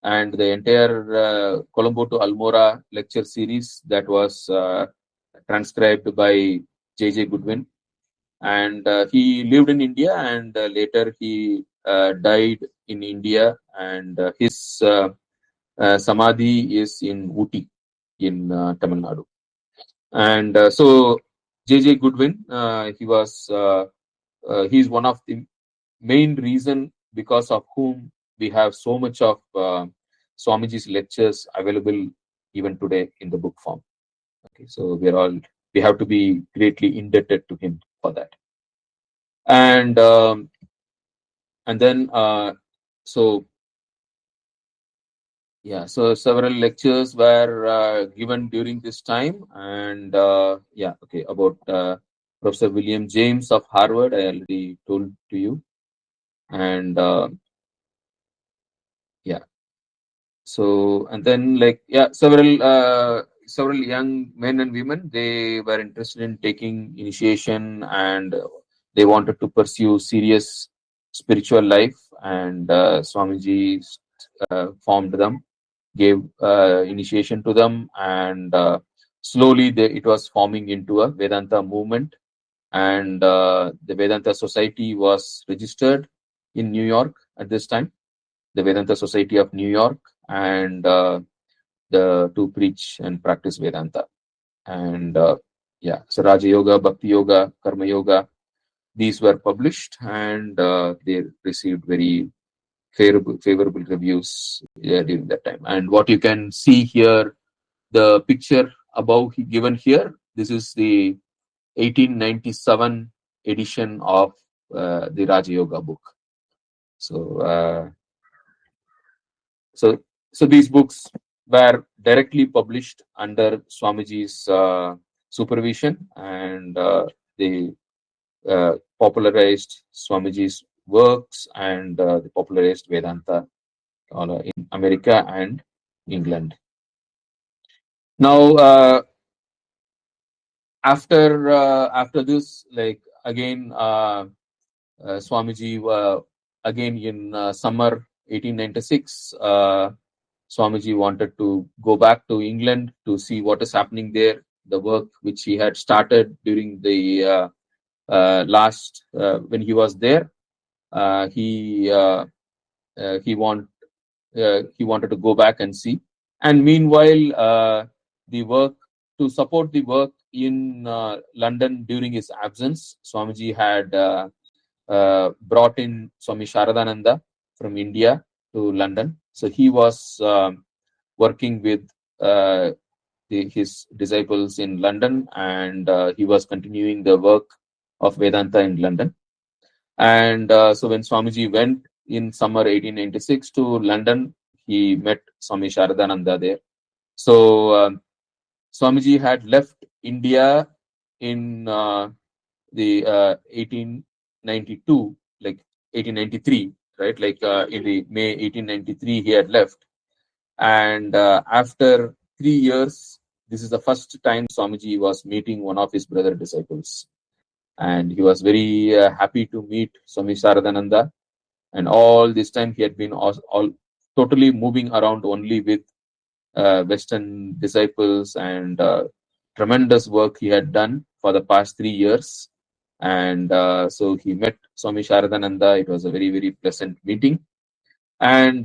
and the entire Colombo to Almora lecture series that was transcribed by J.J. Goodwin. And he lived in India, and later he died in India, and his samadhi is in Ooty in Tamil Nadu. And so J.J. Goodwin, he's one of the main reason because of whom we have so much of Swamiji's lectures available even today in the book form. Okay, so we have to be greatly indebted to him for that. And then so several lectures were given during this time. And about Professor William James of Harvard, I already told to you. And and then several young men and women, they were interested in taking initiation, and they wanted to pursue serious spiritual life. And Swamiji formed them, gave initiation to them, and slowly it was forming into a Vedanta movement. And the Vedanta Society was registered in New York at this time, the Vedanta Society of New York, and to preach and practice Vedanta. And so Raja Yoga, Bhakti Yoga, Karma Yoga, these were published, and they received very favorable reviews during that time. And what you can see here, the picture above given here, this is the 1897 edition of the Raja Yoga book. So these books were directly published under Swamiji's supervision, and they popularized Swamiji's works, and they popularized Vedanta in America and England. Now, after this, like again, Swamiji again in summer 1896, Swamiji wanted to go back to England to see what is happening there. The work which he had started during the last when he was there, he he want he wanted to go back and see. And meanwhile, the work to support the work in London during his absence, Swamiji had brought in Swami Sharadananda from India to London. So he was working with his disciples in London, and he was continuing the work of Vedanta in London. And so when Swamiji went in summer 1896 to London, he met Swami Sharadananda there. So Swamiji had left India in the 1892, like 1893, right? Like in the May 1893, he had left. And after 3 years, this is the first time Swamiji was meeting one of his brother disciples. And he was very happy to meet Swami Sharadananda. And all this time, he had been all totally moving around only with Western disciples, and tremendous work he had done for the past 3 years. And so he met Swami Sharadananda. It was a very, very pleasant meeting. And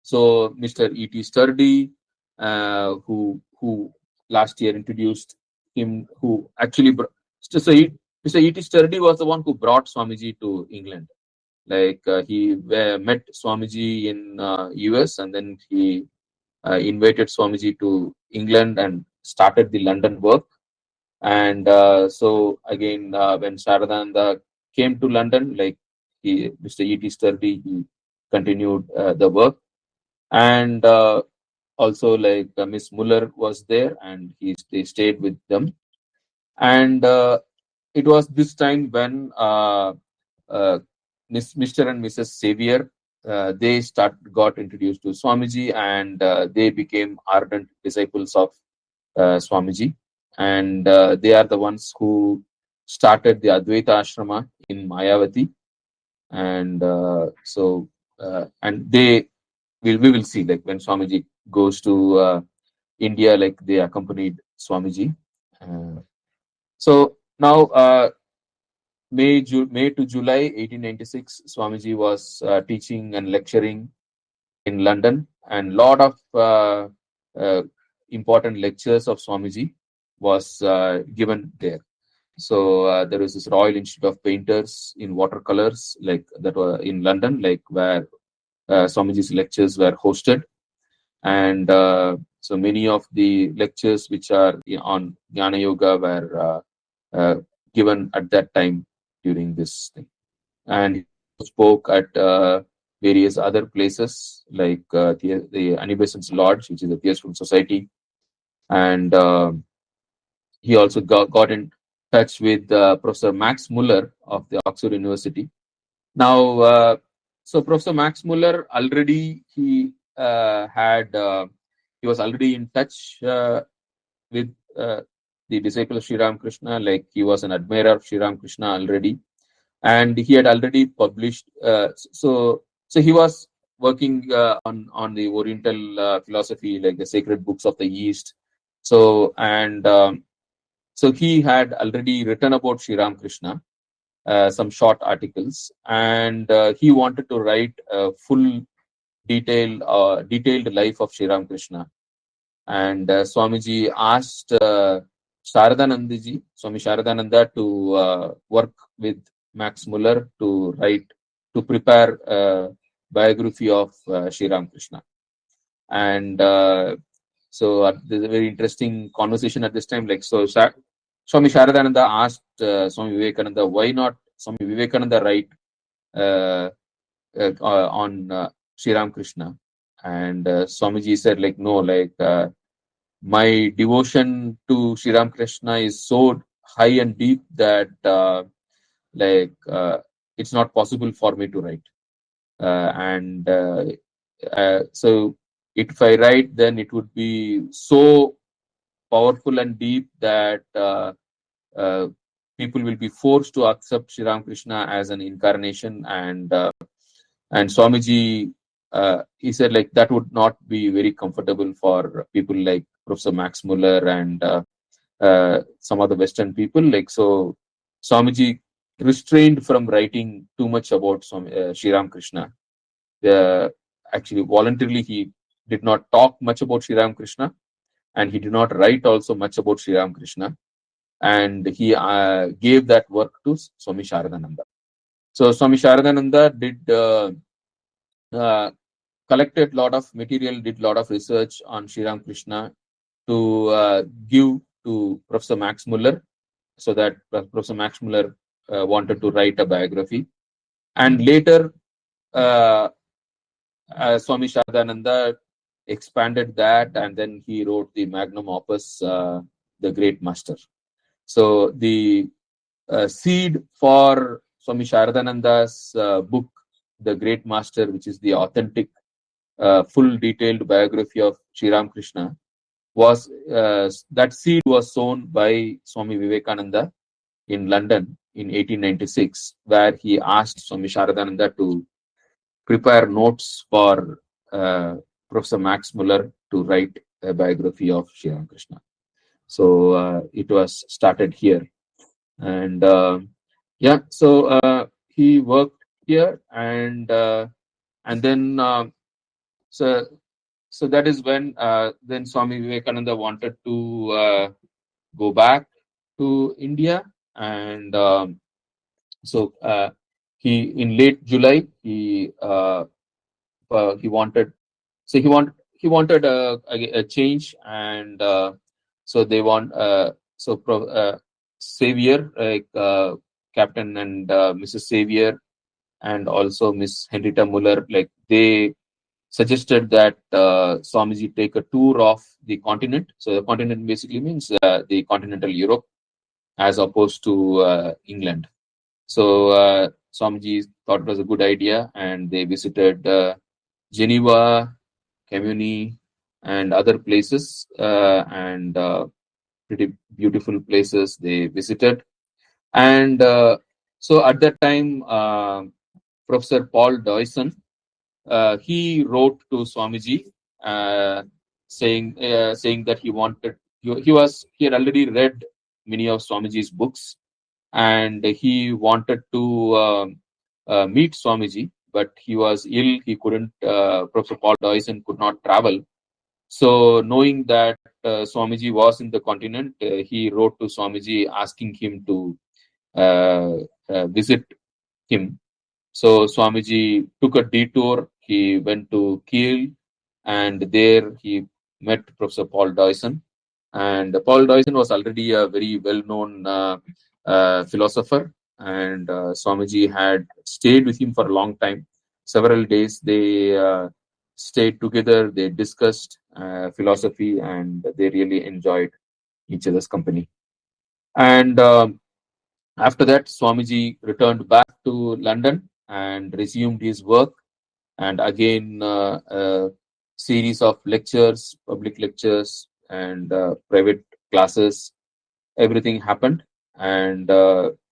so Mr. E.T. Sturdy, who last year introduced him, who actually, Mr. E.T. Sturdy was the one who brought Swamiji to England. Like he met Swamiji in US, and then he invited Swamiji to England and started the London work. And so again, when Sharadananda came to London, like Mr. E.T. Sturdy, he continued the work. And also, like Miss Muller was there, and they stayed with them. And it was this time when Mr. and Mrs. Xavier, they got introduced to Swamiji, and they became ardent disciples of Swamiji. And they are the ones who started the Advaita Ashrama in Mayavati. And and we will see, like when Swamiji goes to India, like they accompanied Swamiji. So now, May to July 1896, Swamiji was teaching and lecturing in London, and lot of important lectures of Swamiji was given there. So there was this Royal Institute of Painters in watercolors, like that were in London, like where Swamiji's lectures were hosted. And so many of the lectures which are on Jnana Yoga were given at that time during this thing. And he spoke at various other places, like the Anniberson's Lodge, which is a Theosophical Society. And he also got in touch with Professor Max Muller of the Oxford University. Now, so Professor Max Muller already he was already in touch with the disciple of Sri Ramakrishna. Like he was an admirer of Sri Ramakrishna already, and he had already published. So he was working on the Oriental philosophy, like the sacred books of the East. So and so he had already written about Sri Ramakrishna, some short articles, and he wanted to write a full detailed life of Sri Ramakrishna. And Swamiji asked Swami Sharadananda to work with Max Muller to prepare a biography of Sri Ramakrishna. And so there's a very interesting conversation at this time. Like Swami Sharadananda asked Swami Vivekananda, why not Swami Vivekananda write on Sri Ramakrishna? And Swamiji said, like, no, like, my devotion to Sri Ramakrishna is so high and deep that like it's not possible for me to write. And so if I write, then it would be so powerful and deep that uh, people will be forced to accept Sri Ramakrishna as an incarnation. And Swamiji, he said, like, that would not be very comfortable for people like Professor Max Muller and some other Western people. Like, so Swamiji restrained from writing too much about Sri Ramakrishna. Actually, voluntarily, he did not talk much about Sri Ramakrishna, and he did not write also much about Sri Ramakrishna. And he gave that work to Swami Sharadananda. So Swami Sharadananda did uh, collected a lot of material, did a lot of research on Sri Ramakrishna to give to Professor Max Muller, so that Professor Max Muller wanted to write a biography. And later, uh, Swami Sharadananda expanded that, and then he wrote the magnum opus, The Great Master. So the seed for Swami Sharadananda's book, The Great Master, which is the authentic, full detailed biography of Sri Ramakrishna, was that seed was sown by Swami Vivekananda in London in 1896, where he asked Swami Sharadananda to prepare notes for Professor Max Muller to write a biography of Sri Ramakrishna. So it was started here. And yeah, so he worked here, and then so so that is when then Swami Vivekananda wanted to go back to India. And so he, in late July, he wanted, so he wanted a change. And so they want Xavier, like Captain and Mrs. Xavier, and also Miss Henrietta Muller, like, they suggested that Swamiji take a tour of the continent. So the continent basically means the continental Europe, as opposed to England. So Swamiji thought it was a good idea, and they visited Geneva, Comuni, and other places, and pretty beautiful places they visited. And so at that time, Professor Paul Deussen, he wrote to Swamiji, saying that he had already read many of Swamiji's books, and he wanted to meet Swamiji, but he was ill. He couldn't. Professor Paul Deussen could not travel. So, knowing that Swamiji was in the continent, he wrote to Swamiji asking him to visit him. So Swamiji took a detour. He went to Kiel, and there he met Professor Paul Deussen. And Paul Deussen was already a very well-known philosopher, and Swamiji had stayed with him for a long time. Several days they stayed together. They discussed philosophy, and they really enjoyed each other's company. And after that, Swamiji returned back to London and resumed his work. And again, a series of lectures, public lectures, and private classes, everything happened. And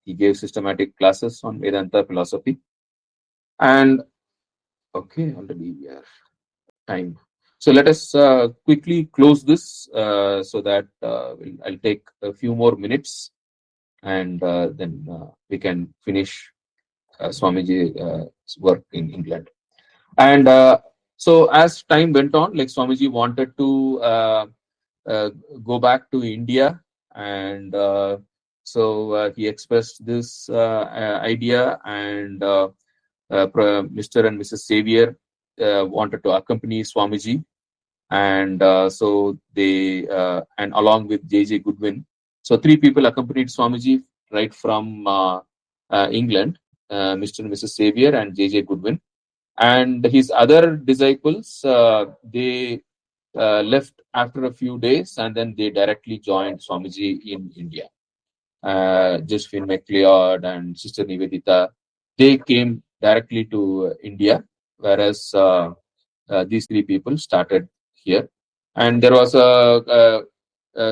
he gave systematic classes on Vedanta philosophy. And okay, already we are time. So let us quickly close this, so that I'll take a few more minutes, and then we can finish Swamiji's work in England. And so as time went on, like, Swamiji wanted to uh, go back to India. And so he expressed this idea. And Mr. and Mrs. Xavier wanted to accompany Swamiji. And so they, and along with J.J. Goodwin, so three people accompanied Swamiji right from England, Mr. and Mrs. Xavier and J.J. Goodwin. And his other disciples, they left after a few days, and then they directly joined Swamiji in India. Josephine MacLeod and Sister Nivedita, they came directly to India, whereas these three people started here. And there was a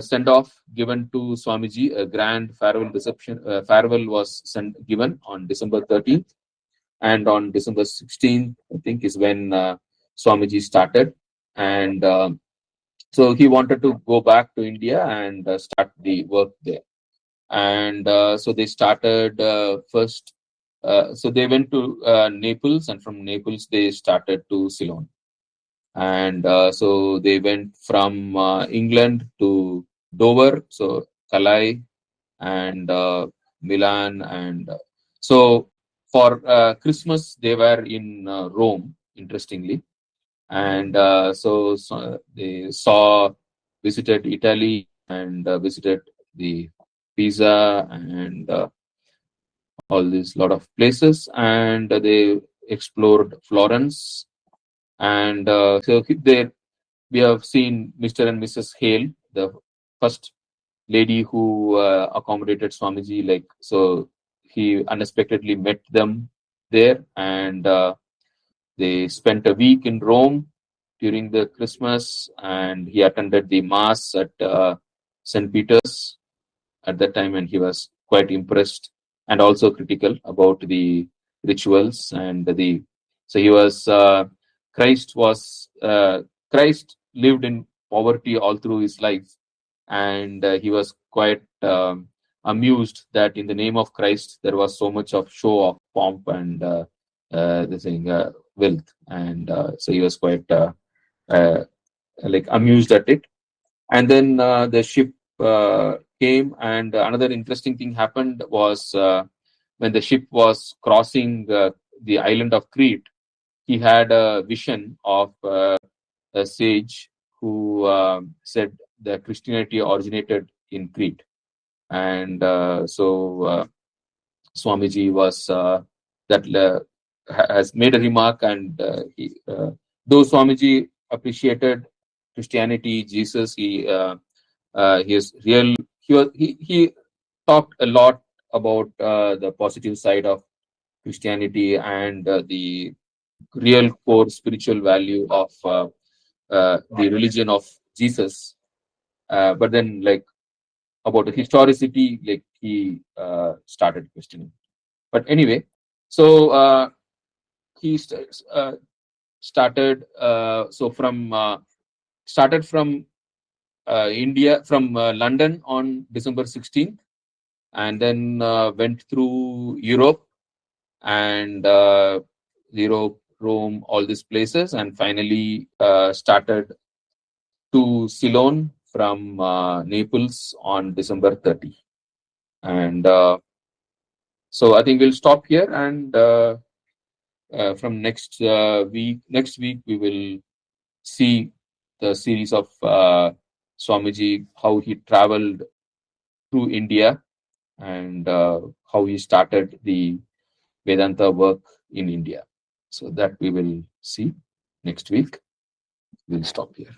send off given to Swamiji, a grand farewell reception. Farewell was given on December 13th, and on December 16th, I think, is when Swamiji started. And so he wanted to go back to India and start the work there. And so they started first. So they went to Naples, and from Naples they started to Ceylon. And so they went from England to Dover, so Calais and Milan, and so for Christmas they were in Rome, interestingly. And so they visited Italy, and visited the Pisa, and all these lot of places, and they explored Florence. And so there we have seen Mr. and Mrs. Hale, the first lady who accommodated Swamiji. Like, so he unexpectedly met them there, and they spent a week in Rome during the Christmas, and he attended the mass at St. Peter's at that time, and he was quite impressed and also critical about the rituals. And the so he was Christ lived in poverty all through his life, and he was quite amused that in the name of Christ there was so much of show of pomp and wealth. And so he was quite uh, like amused at it. And then the ship came, and another interesting thing happened was when the ship was crossing the island of Crete. He had a vision of a sage who said that Christianity originated in Crete. And so Swamiji was has made a remark, and though Swamiji appreciated Christianity, Jesus, he is real. He talked a lot about the positive side of Christianity, and the real core spiritual value of the religion of Jesus. But then, like, about the historicity, like, he started questioning. But anyway, so he started. So from started from India, from London on December 16th, and then went through Europe, and Europe, Rome, all these places, and finally started to Ceylon from Naples on December 30. And so I think we'll stop here, and from next week we will see the series of Swamiji, how he traveled through India, and how he started the Vedanta work in India. So that we will see next week. We'll stop here.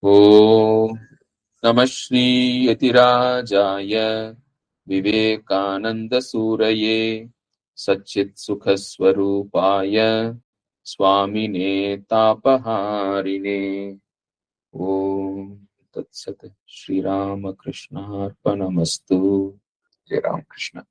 Om Namah Shri Yatirajaya Vivekananda Suraye Satchit Sukha Swarupaya Swamine Tapaharine. Om Tat Sat. Shri Rama Krishna Arpanamastu. Jai Ram Krishna.